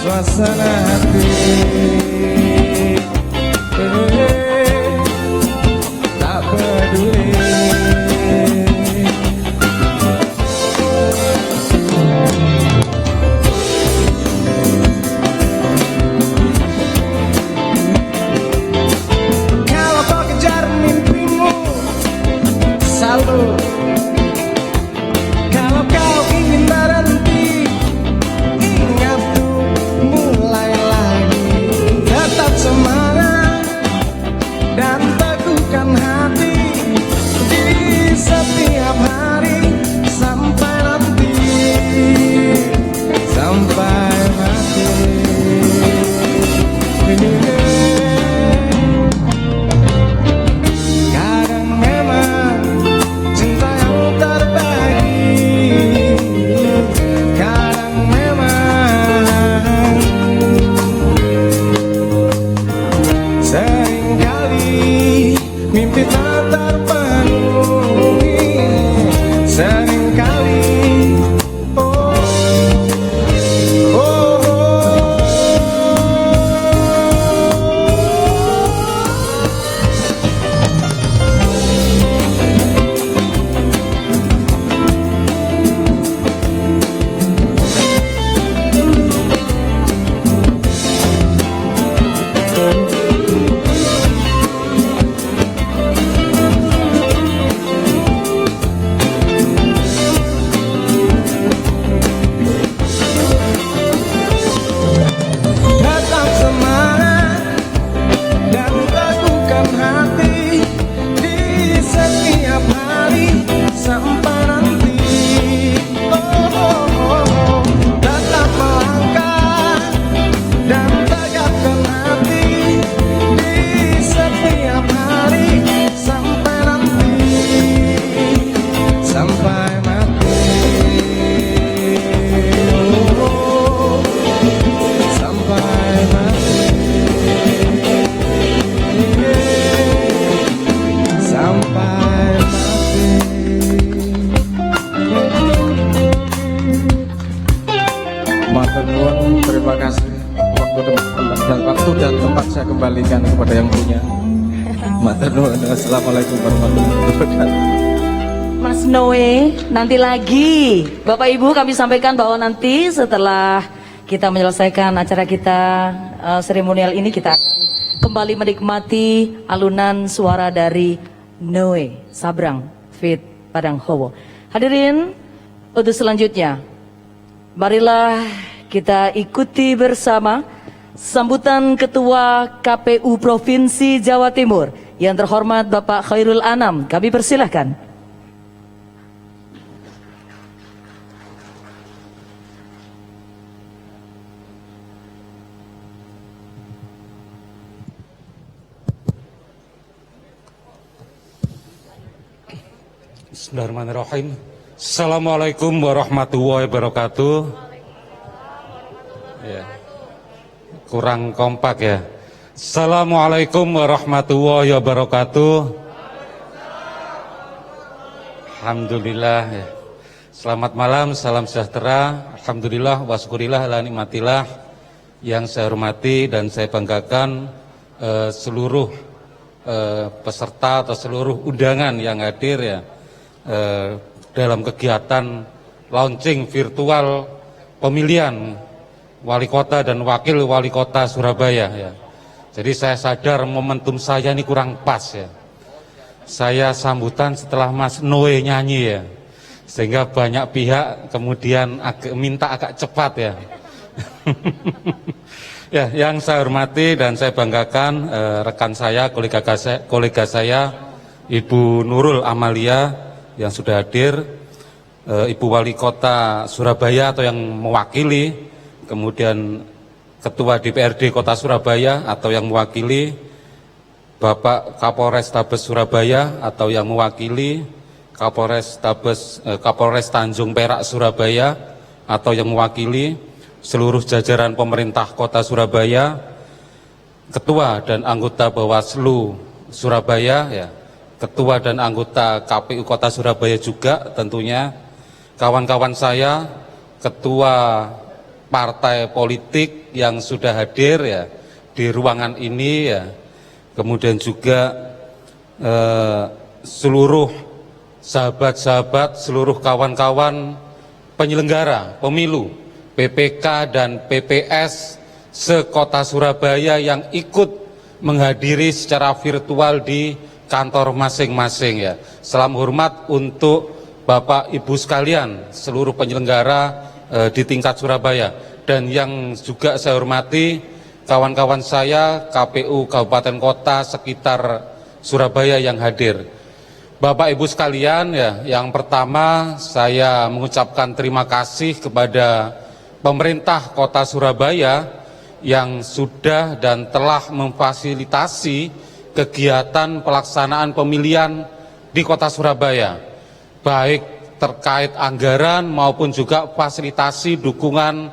Speaker 7: Suasana hati tak peduli. Kalau kau kejar mimpimu, salut. Kalau kau ingin berhenti, ingat tuh mulai lagi. Tetap
Speaker 8: Terima kasih. Waktu dan tempat saya kembalikan kepada yang punya. Matur nuwun. Assalamualaikum warahmatullahi wabarakatuh.
Speaker 2: Mas Noe, nanti lagi Bapak Ibu kami sampaikan bahwa nanti setelah kita menyelesaikan acara kita seremonial ini, kita akan kembali menikmati alunan suara dari Noe Sabrang Fit Padang Hawa. Hadirin, untuk selanjutnya marilah kita ikuti bersama sambutan Ketua KPU Provinsi Jawa Timur yang terhormat Bapak Khairul Anam. Kami persilahkan.
Speaker 9: Bismillahirrahmanirrahim. Assalamualaikum warahmatullahi wabarakatuh. Ya. Kurang kompak ya. Assalamualaikum warahmatullahi wabarakatuh. Alhamdulillah ya. Selamat malam, salam sejahtera. Alhamdulillah wa syukurillah ala nikmatillah. Yang saya hormati dan saya banggakan seluruh peserta atau seluruh undangan yang hadir ya. Dalam kegiatan launching virtual pemilihan wali kota dan wakil wali kota Surabaya ya. Jadi saya sadar momentum saya ini kurang pas ya. Saya sambutan setelah Mas Noe nyanyi ya. Sehingga banyak pihak kemudian minta agak cepat ya. Ya, yang saya hormati dan saya banggakan rekan saya, kolega saya Ibu Nurul Amalia yang sudah hadir, Ibu Wali Kota Surabaya atau yang mewakili, kemudian Ketua DPRD Kota Surabaya atau yang mewakili, Bapak Kapolres Tabes Surabaya atau yang mewakili, Kapolres Tanjung Perak Surabaya atau yang mewakili, seluruh jajaran pemerintah Kota Surabaya, Ketua dan anggota Bawaslu Surabaya ya. Ketua dan anggota KPU Kota Surabaya juga tentunya, kawan-kawan saya, ketua partai politik yang sudah hadir ya di ruangan ini ya, kemudian juga seluruh sahabat-sahabat, seluruh kawan-kawan penyelenggara pemilu, PPK dan PPS se-Kota Surabaya yang ikut menghadiri secara virtual di kantor masing-masing ya. Salam hormat untuk Bapak Ibu sekalian, seluruh penyelenggara di tingkat Surabaya, dan yang juga saya hormati kawan-kawan saya KPU Kabupaten Kota sekitar Surabaya yang hadir. Bapak Ibu sekalian ya, yang pertama saya mengucapkan terima kasih kepada pemerintah Kota Surabaya yang sudah dan telah memfasilitasi kegiatan pelaksanaan pemilihan di Kota Surabaya, baik terkait anggaran maupun juga fasilitasi dukungan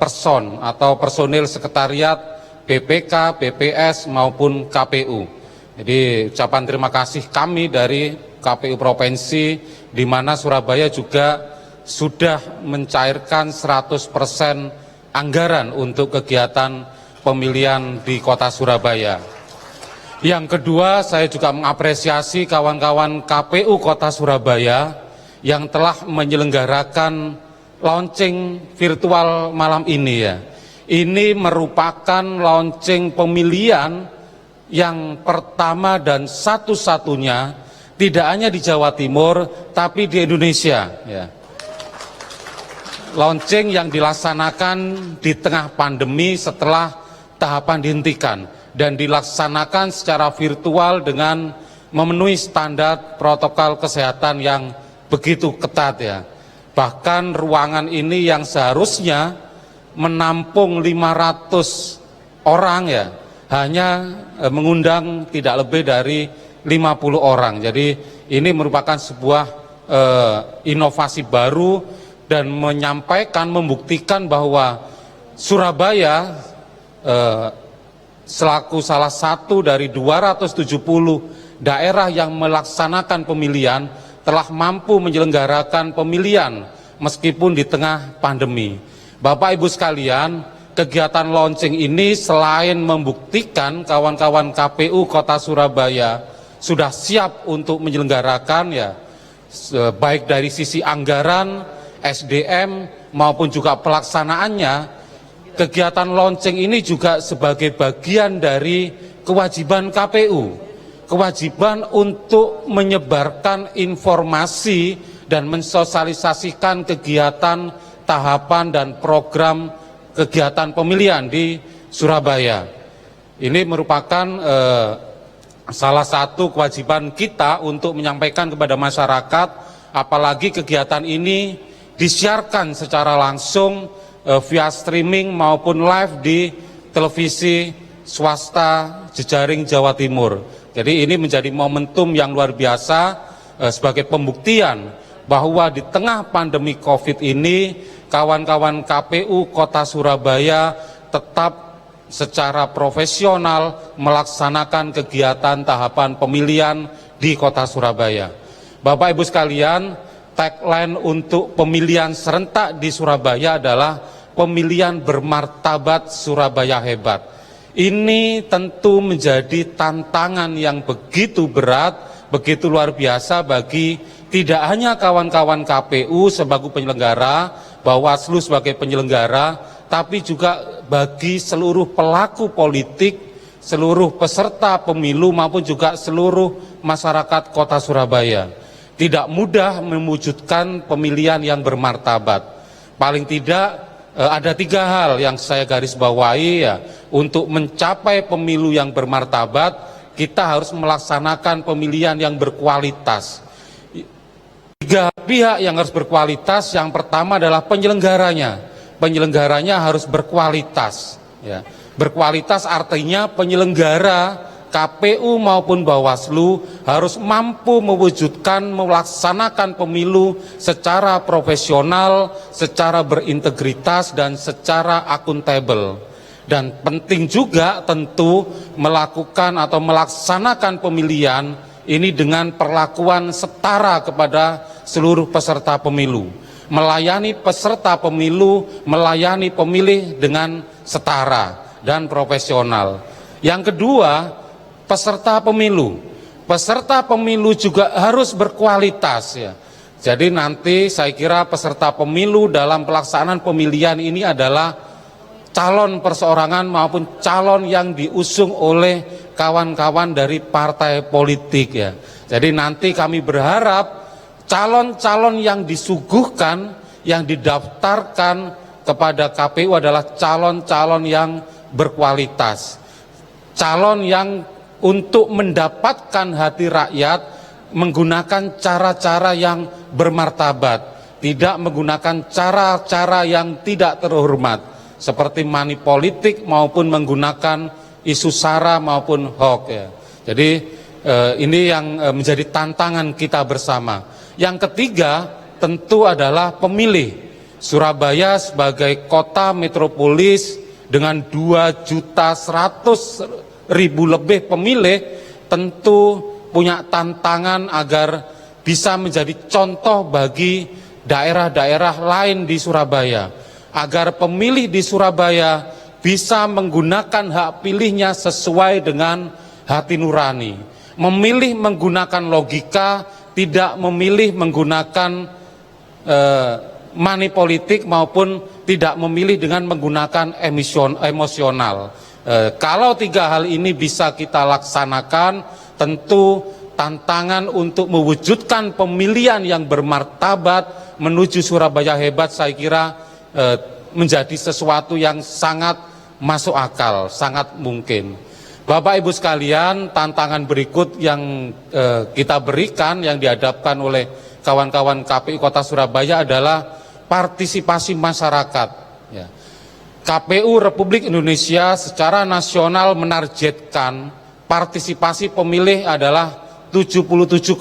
Speaker 9: person atau personil sekretariat PPK, PPS maupun KPU. Jadi ucapan terima kasih kami dari KPU Provinsi, di mana Surabaya juga sudah mencairkan 100% anggaran untuk kegiatan pemilihan di Kota Surabaya. Yang kedua, saya juga mengapresiasi kawan-kawan KPU Kota Surabaya yang telah menyelenggarakan launching virtual malam ini ya. Ini merupakan launching pemilihan yang pertama dan satu-satunya tidak hanya di Jawa Timur tapi di Indonesia ya. Launching yang dilaksanakan di tengah pandemi setelah tahapan dihentikan dan dilaksanakan secara virtual dengan memenuhi standar protokol kesehatan yang begitu ketat ya. Bahkan ruangan ini yang seharusnya menampung 500 orang ya, hanya mengundang tidak lebih dari 50 orang. Jadi ini merupakan sebuah inovasi baru dan menyampaikan, membuktikan bahwa Surabaya selaku salah satu dari 270 daerah yang melaksanakan pemilihan telah mampu menyelenggarakan pemilihan meskipun di tengah pandemi. Bapak Ibu sekalian, kegiatan launching ini selain membuktikan kawan-kawan KPU Kota Surabaya sudah siap untuk menyelenggarakan ya, baik dari sisi anggaran, SDM maupun juga pelaksanaannya, kegiatan launching ini juga sebagai bagian dari kewajiban KPU, kewajiban untuk menyebarkan informasi dan mensosialisasikan kegiatan, tahapan dan program kegiatan pemilihan di Surabaya. Ini merupakan salah satu kewajiban kita untuk menyampaikan kepada masyarakat, apalagi kegiatan ini disiarkan secara langsung via streaming maupun live di televisi swasta jejaring Jawa Timur. Jadi ini menjadi momentum yang luar biasa sebagai pembuktian bahwa di tengah pandemi COVID ini kawan-kawan KPU Kota Surabaya tetap secara profesional melaksanakan kegiatan tahapan pemilihan di Kota Surabaya. Bapak Ibu sekalian, tagline untuk pemilihan serentak di Surabaya adalah pemilihan bermartabat Surabaya hebat. Ini tentu menjadi tantangan yang begitu berat, begitu luar biasa bagi tidak hanya kawan-kawan KPU sebagai penyelenggara, Bawaslu sebagai penyelenggara, tapi juga bagi seluruh pelaku politik, seluruh peserta pemilu maupun juga seluruh masyarakat Kota Surabaya. Tidak mudah mewujudkan pemilihan yang bermartabat. Paling tidak ada 3 hal yang saya garis bawahi ya, untuk mencapai pemilu yang bermartabat, kita harus melaksanakan pemilihan yang berkualitas. 3 pihak yang harus berkualitas. Yang pertama adalah penyelenggaranya. Penyelenggaranya harus berkualitas. Ya. Berkualitas artinya penyelenggara KPU maupun Bawaslu harus mampu mewujudkan, melaksanakan pemilu secara profesional, secara berintegritas dan secara akuntabel. Dan penting juga tentu melakukan atau melaksanakan pemilihan ini dengan perlakuan setara kepada seluruh peserta pemilu. Melayani peserta pemilu, melayani pemilih dengan setara dan profesional. Yang kedua, peserta pemilu. Peserta pemilu juga harus berkualitas ya. Jadi nanti saya kira peserta pemilu dalam pelaksanaan pemilihan ini adalah calon perseorangan maupun calon yang diusung oleh kawan-kawan dari partai politik ya. Jadi nanti kami berharap calon-calon yang disuguhkan, yang didaftarkan kepada KPU adalah calon-calon yang berkualitas. Calon yang untuk mendapatkan hati rakyat menggunakan cara-cara yang bermartabat, tidak menggunakan cara-cara yang tidak terhormat seperti money politik maupun menggunakan isu sara maupun hoax ya. Jadi ini yang menjadi tantangan kita bersama. Yang ketiga tentu adalah pemilih. Surabaya sebagai kota metropolis dengan 2.100.000 lebih pemilih tentu punya tantangan agar bisa menjadi contoh bagi daerah-daerah lain di Surabaya, agar pemilih di Surabaya bisa menggunakan hak pilihnya sesuai dengan hati nurani, memilih menggunakan logika, tidak memilih menggunakan money politik maupun tidak memilih dengan menggunakan emosional. Kalau 3 hal ini bisa kita laksanakan, tentu tantangan untuk mewujudkan pemilihan yang bermartabat menuju Surabaya hebat saya kira menjadi sesuatu yang sangat masuk akal, sangat mungkin. Bapak Ibu sekalian, tantangan berikut yang kita berikan, yang dihadapkan oleh kawan-kawan KPU Kota Surabaya adalah partisipasi masyarakat. Ya. KPU Republik Indonesia secara nasional menargetkan partisipasi pemilih adalah 77,5%.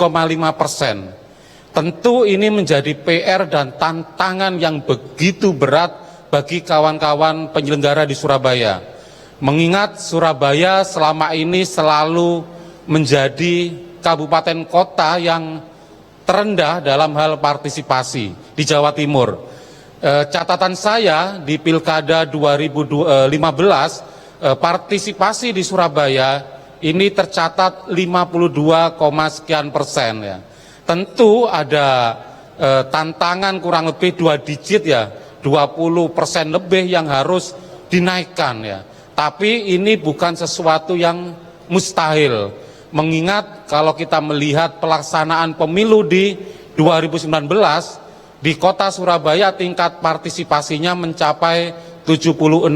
Speaker 9: Tentu ini menjadi PR dan tantangan yang begitu berat bagi kawan-kawan penyelenggara di Surabaya. Mengingat Surabaya selama ini selalu menjadi kabupaten kota yang terendah dalam hal partisipasi di Jawa Timur. catatan saya di Pilkada 2015, partisipasi di Surabaya ini tercatat 52, sekian persen ya. Tentu ada tantangan kurang lebih 2 digit ya, 20% lebih yang harus dinaikkan ya. Tapi ini bukan sesuatu yang mustahil. Mengingat kalau kita melihat pelaksanaan pemilu di 2019 di kota Surabaya tingkat partisipasinya mencapai 76%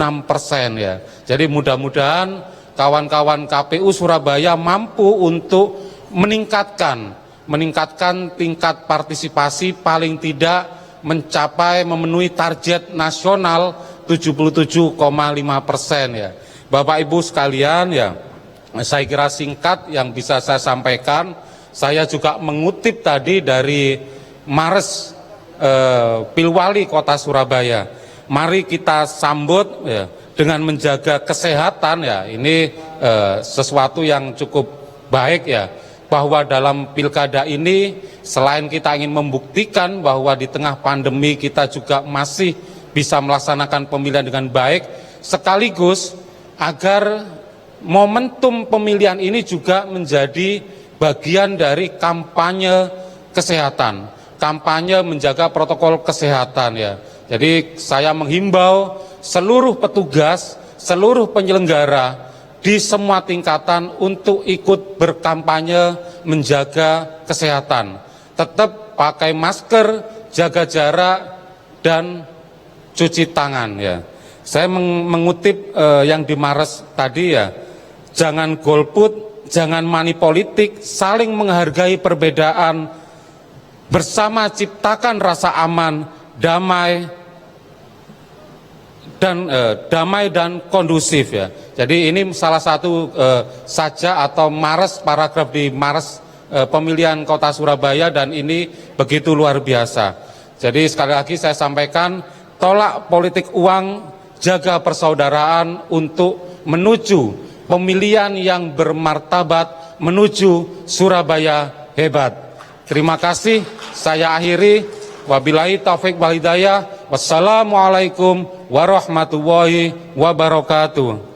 Speaker 9: ya. Jadi mudah-mudahan kawan-kawan KPU Surabaya mampu untuk meningkatkan tingkat partisipasi paling tidak mencapai memenuhi target nasional 77,5% ya. Bapak Ibu sekalian ya, saya kira singkat yang bisa saya sampaikan. Saya juga mengutip tadi dari Mares Pilwali Kota Surabaya. Mari kita sambut ya, dengan menjaga kesehatan ya. Ini sesuatu yang cukup baik ya, bahwa dalam pilkada ini selain kita ingin membuktikan bahwa di tengah pandemi kita juga masih bisa melaksanakan pemilihan dengan baik, sekaligus agar momentum pemilihan ini juga menjadi bagian dari kampanye kesehatan, kampanye menjaga protokol kesehatan ya. Jadi saya menghimbau seluruh petugas, seluruh penyelenggara di semua tingkatan untuk ikut berkampanye menjaga kesehatan. Tetap pakai masker, jaga jarak, dan cuci tangan ya. Saya mengutip yang di Mares tadi ya, jangan golput, jangan money politik, saling menghargai perbedaan, bersama ciptakan rasa aman, damai dan kondusif ya. Jadi ini salah satu saja atau Mares, paragraf di Mares pemilihan Kota Surabaya, dan ini begitu luar biasa. Jadi sekali lagi saya sampaikan, tolak politik uang, jaga persaudaraan untuk menuju pemilihan yang bermartabat, menuju Surabaya hebat. Terima kasih, saya akhiri. Wabillahi taufik wal hidayah. Wassalamualaikum warahmatullahi wabarakatuh.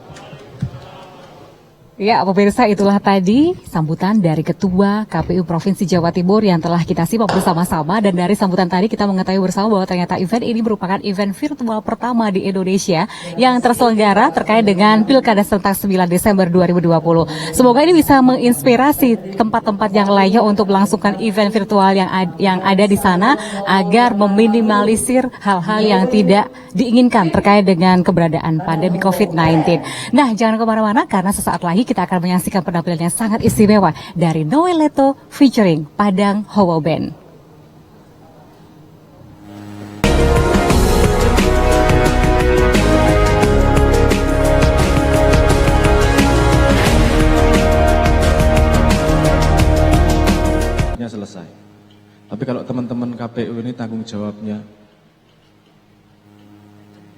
Speaker 1: Ya, pemirsa, itulah tadi sambutan dari Ketua KPU Provinsi Jawa Timur yang telah kita simak bersama-sama. Dan dari sambutan tadi kita mengetahui bersama bahwa ternyata event ini merupakan event virtual pertama di Indonesia yang terselenggara terkait dengan Pilkada serentak 9 Desember 2020. Semoga ini bisa menginspirasi tempat-tempat yang lainnya untuk melangsungkan event virtual yang ada di sana agar meminimalisir hal-hal yang tidak diinginkan terkait dengan keberadaan pandemi COVID-19. Nah, jangan kemana-mana karena sesaat lagi kita akan menyaksikan penampilan yang sangat istimewa dari Noel Leto featuring Padang Howo Band.
Speaker 8: Selesai. Tapi kalau teman-teman KPU ini tanggung jawabnya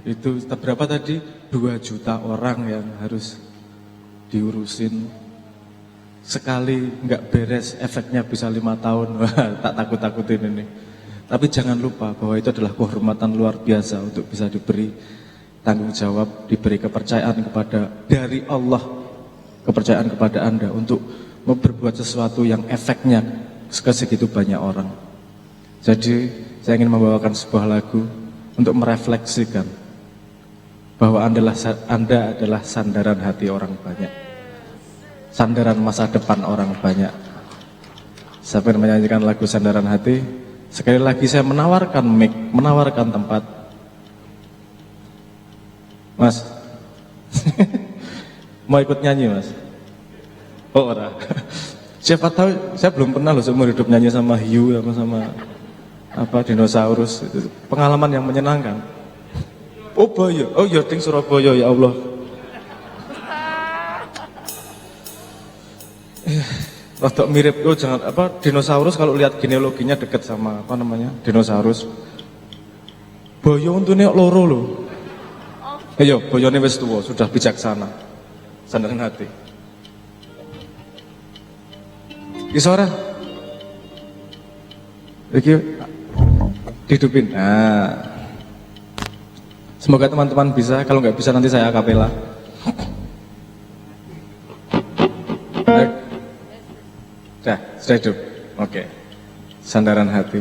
Speaker 8: itu berapa tadi? 2 juta orang yang harus diurusin, sekali nggak beres efeknya bisa 5 tahun. Wah, tak takut-takutin ini. Tapi jangan lupa bahwa itu adalah kehormatan luar biasa untuk bisa diberi tanggung jawab, diberi kepercayaan dari Allah, kepercayaan kepada Anda untuk berbuat sesuatu yang efeknya ke segitu banyak orang. Jadi saya ingin membawakan sebuah lagu untuk merefleksikan bahwa Anda adalah sandaran hati orang banyak, sandaran masa depan orang banyak. Saya ingin menyanyikan lagu Sandaran Hati. Sekali lagi saya menawarkan mic, menawarkan tempat. Mas, mau ikut nyanyi mas? Oh ora. Siapa tahu, saya belum pernah loh seumur hidup nyanyi sama hiu sama dinosaurus. Itu pengalaman yang menyenangkan. Oh boyo, oh ya ting Surabaya ya Allah. Rodok mirip, oh jangan dinosaurus kalau lihat genealoginya dekat sama dinosaurus. Boyo untune loro lho. Ayo, boyone wis tuwa, sudah bijaksana. Sandaran hati. Isora. Iki dihidupin. Nah. Semoga teman-teman bisa, kalau nggak bisa nanti saya akapela. Sudah hidup. Oke. Sandaran hati.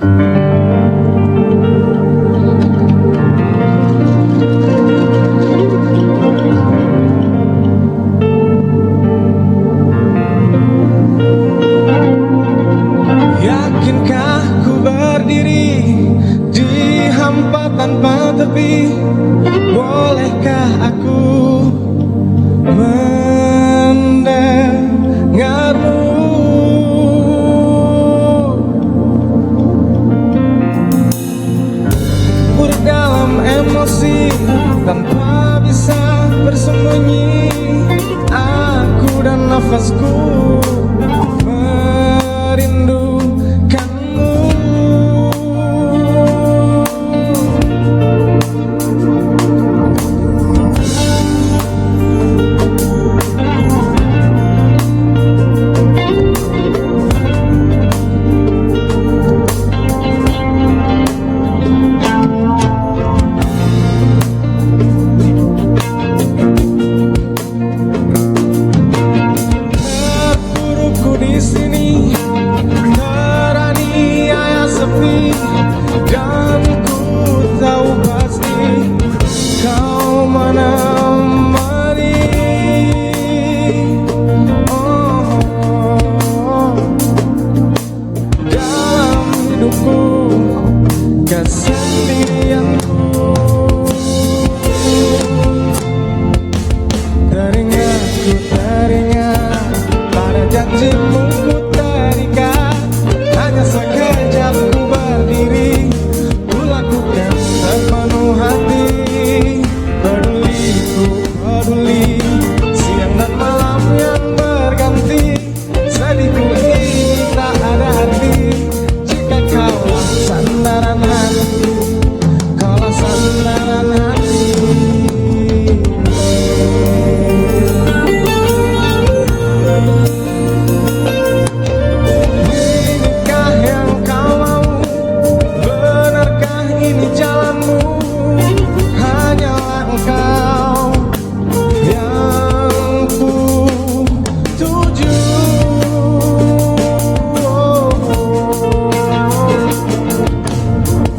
Speaker 7: Yakinkah ku berdiri di hampa tanpa tepi? Bolehkah aku mendengarmu? Buruk dalam emosi tanpa bisa bersembunyi. Aku dan nafasku merindukanmu. Terpurukku di sini, teraniaya sepi, dan ku tahu pasti kau menemani. Oh, dalam hidupku, kesendirianku. Teringat pada janjimu ku terikat. Hanya sekejap ku berdiri, ku lakukan sepenuh hati. Peduli ku peduli, siang dan malam yang berganti. Sedihku ini tak ada arti jika kaulah sandaran hati, kaulah sandaran hati. Inikah yang kau mau? Benarkah ini jalanmu? Hanyalah engkau yang ku tuju.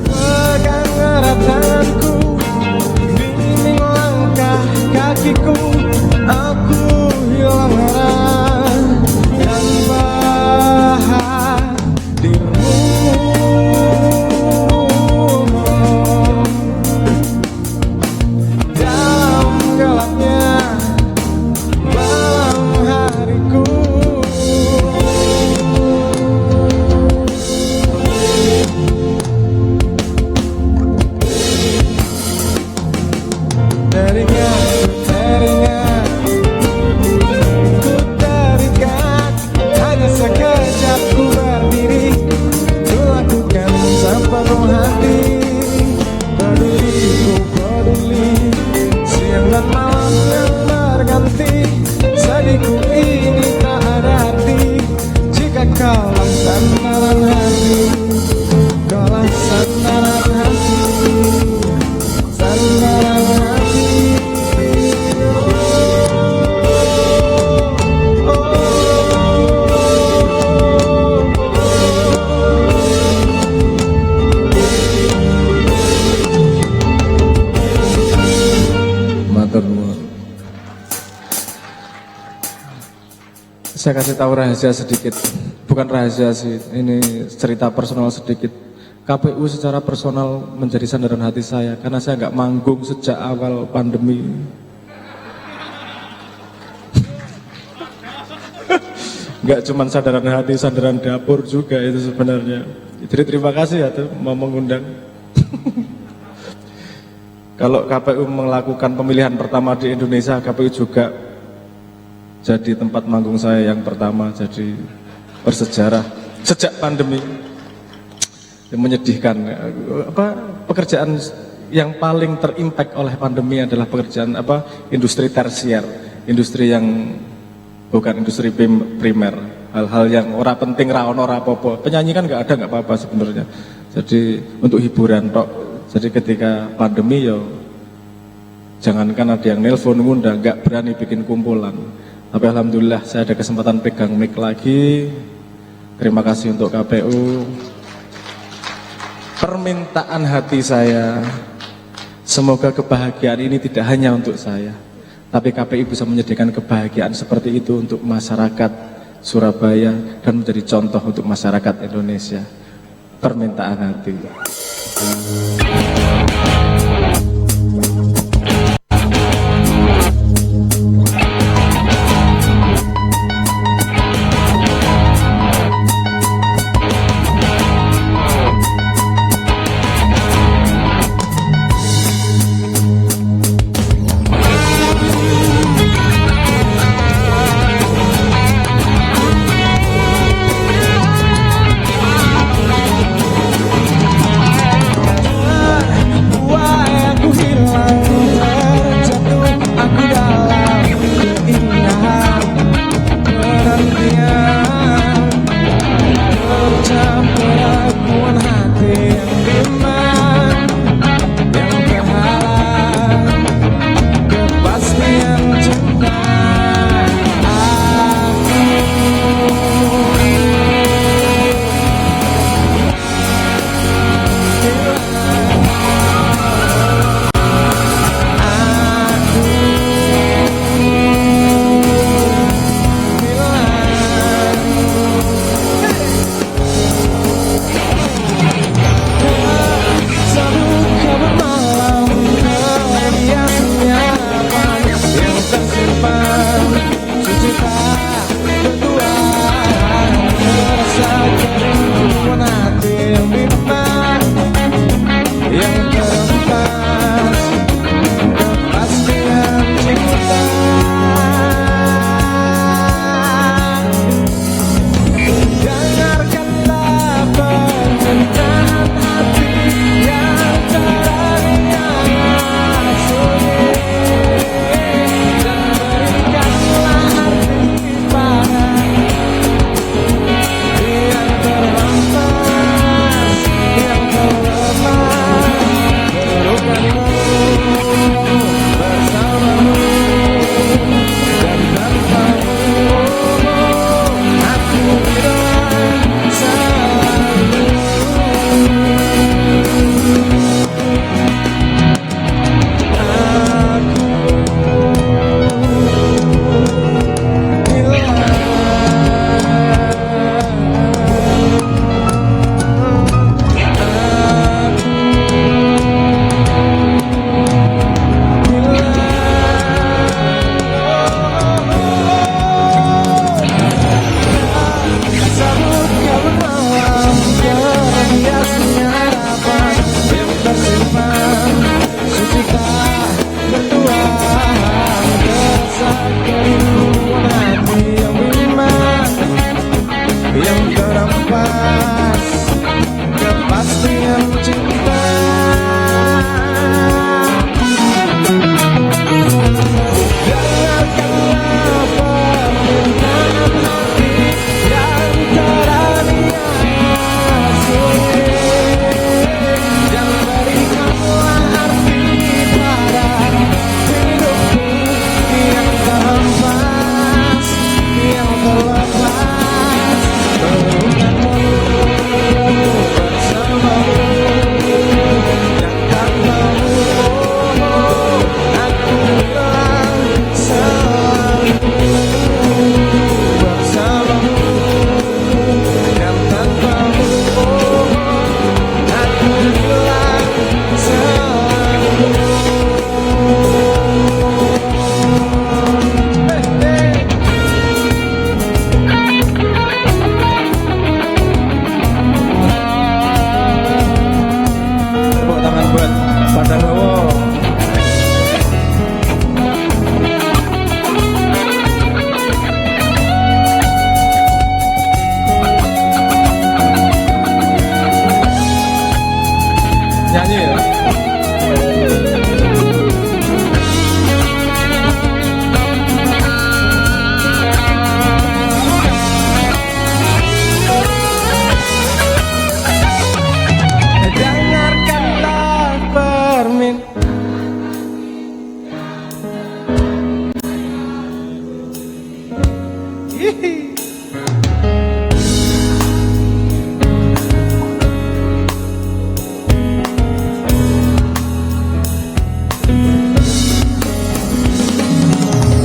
Speaker 7: Pegang erat tanganku, bimbing langkah kakiku. Aku hilang arah tanpa hadirmu. Dalam gelapnya malam hariku, teringat ku terikat. Hanya sekejap ku berdiri, ku lakukan sepenuh hati. Peduli ku peduli, siang dan malam yang berganti. Sedihku ini tak ada arti jika kaulah sandaran hati, kaulah sandaran hati, sandaran hati.
Speaker 8: Matur nuwun. Saya kasih tahu rahasia sedikit, bukan rahasia sih, ini cerita personal sedikit. KPU secara personal menjadi sandaran hati saya karena saya nggak manggung sejak awal pandemi. Nggak cuma sandaran hati, sandaran dapur juga itu sebenarnya. Jadi terima kasih ya tuh mau mengundang. Kalau KPU melakukan pemilihan pertama di Indonesia, KPU juga jadi tempat manggung saya yang pertama, jadi bersejarah sejak pandemi. Menyedihkan. Pekerjaan yang paling terimpact oleh pandemi adalah pekerjaan industri tersier, industri yang bukan industri primer, hal-hal yang ora penting, ra ono, ora apa-apa. Penyanyi kan nggak ada, nggak apa-apa sebenarnya. Jadi untuk hiburan tok. Jadi ketika pandemi yo Jangankan ada yang nelpon, ngundang, nggak berani bikin kumpulan. Tapi alhamdulillah saya ada kesempatan pegang mic lagi. Terima kasih untuk KPU. Permintaan hati saya, semoga kebahagiaan ini tidak hanya untuk saya, tapi KPU bisa menyediakan kebahagiaan seperti itu untuk masyarakat Surabaya dan menjadi contoh untuk masyarakat Indonesia. Permintaan hati.
Speaker 7: Yang tersimpan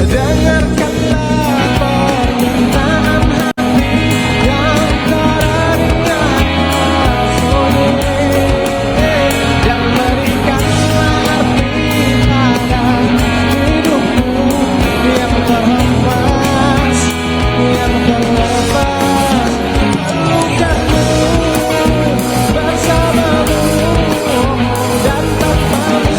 Speaker 7: Dengarkanlah permintaan hati yang teringat sunyi, dan berikanlah arti pada hidupku yang terhempas, yang terlepas. Bukanmu bersamamu dan tanpamu.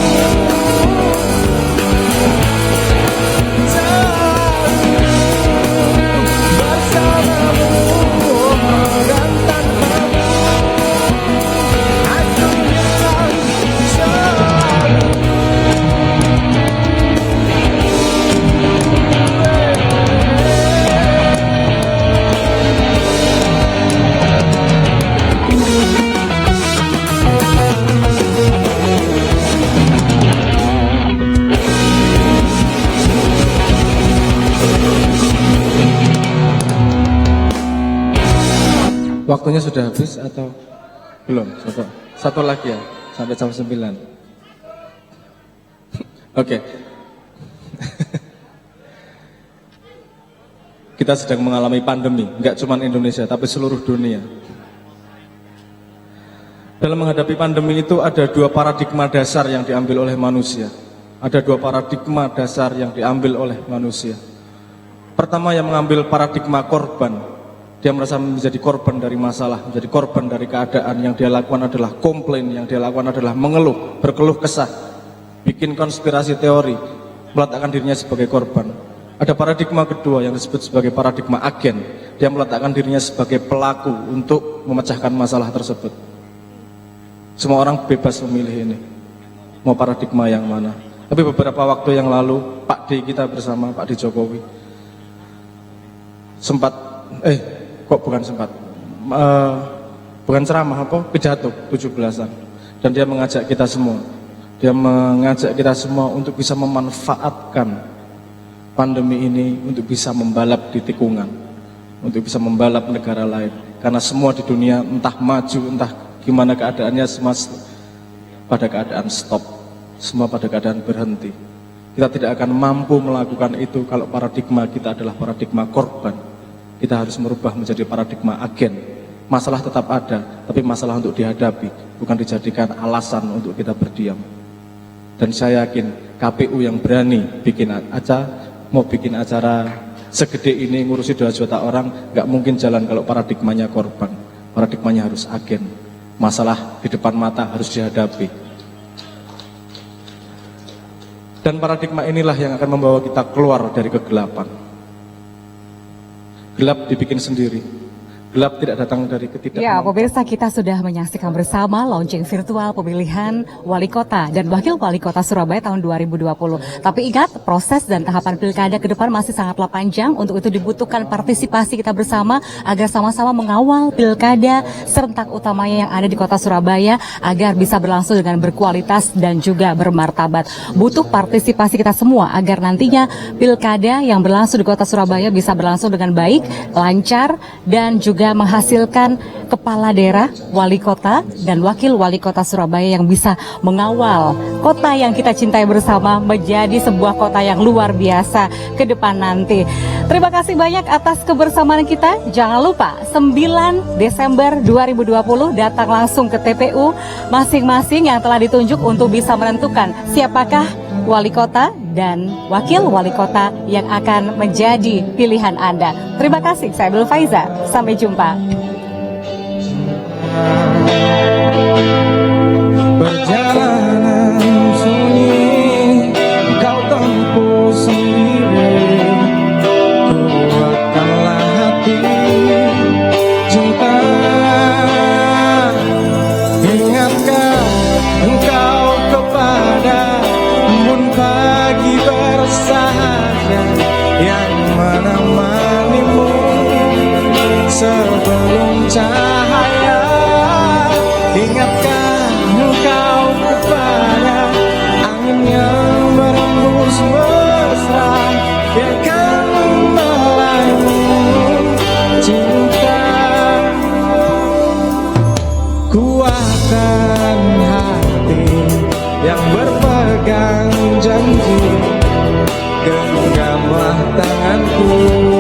Speaker 8: Waktunya sudah habis atau belum? Satu lagi ya, sampai jam 9. Oke. Kita sedang mengalami pandemi, nggak cuma Indonesia, tapi seluruh dunia. Dalam menghadapi pandemi itu ada dua paradigma dasar yang diambil oleh manusia. Ada dua paradigma dasar yang diambil oleh manusia. Pertama yang mengambil paradigma korban. Dia merasa menjadi korban dari masalah, menjadi korban dari keadaan. Yang dia lakukan adalah komplain, yang dia lakukan adalah mengeluh, berkeluh kesah, bikin konspirasi teori, meletakkan dirinya sebagai korban. Ada paradigma kedua yang disebut sebagai paradigma agen. Dia meletakkan dirinya sebagai pelaku untuk memecahkan masalah tersebut. Semua orang bebas memilih ini, mau paradigma yang mana. Tapi beberapa waktu yang lalu, Pak D kita bersama, Pak D Jokowi, bukan ceramah, pidato 17-an. Dan dia mengajak kita semua, untuk bisa memanfaatkan pandemi ini untuk bisa membalap di tikungan, untuk bisa membalap negara lain. Karena semua di dunia entah maju, entah gimana keadaannya, semua pada keadaan stop, semua pada keadaan berhenti. Kita tidak akan mampu melakukan itu kalau paradigma kita adalah paradigma korban. Kita harus merubah menjadi paradigma agen. Masalah tetap ada, tapi masalah untuk dihadapi, bukan dijadikan alasan untuk kita berdiam. Dan saya yakin KPU yang berani mau bikin acara segede ini, ngurusi 2 juta orang, nggak mungkin jalan kalau paradigmanya korban. Paradigmanya harus agen. Masalah di depan mata harus dihadapi. Dan paradigma inilah yang akan membawa kita keluar dari kegelapan. Gelap dibikin sendiri. Gelap tidak datang dari ketidakmampuan.
Speaker 1: Ya, pemirsa, kita sudah menyaksikan bersama launching virtual pemilihan wali kota dan wakil wali kota Surabaya tahun 2020. Tapi ingat, proses dan tahapan pilkada ke depan masih sangatlah panjang. Untuk itu dibutuhkan partisipasi kita bersama agar sama-sama mengawal pilkada serentak utamanya yang ada di kota Surabaya agar bisa berlangsung dengan berkualitas dan juga bermartabat. Butuh partisipasi kita semua agar nantinya pilkada yang berlangsung di kota Surabaya bisa berlangsung dengan baik, lancar, dan juga menghasilkan kepala daerah, wali kota, dan wakil wali kota Surabaya yang bisa mengawal kota yang kita cintai bersama menjadi sebuah kota yang luar biasa ke depan nanti. Terima kasih banyak atas kebersamaan kita. Jangan lupa 9 Desember 2020 datang langsung ke TPU masing-masing yang telah ditunjuk untuk bisa menentukan siapakah wali kota dan wakil wali kota yang akan menjadi pilihan Anda. Terima kasih, saya Bel Faiza. Sampai jumpa.
Speaker 7: Perjalanan sunyi kau tempuh sendiri, kuatkanlah hati cinta. Ingatkah engkau kepada embun pagi bersahaja yang menemanimu sebelum cahaya. Ingatkah engkau kepada angin yang berembus mesra yang akan membawamu genggamlah tanganku.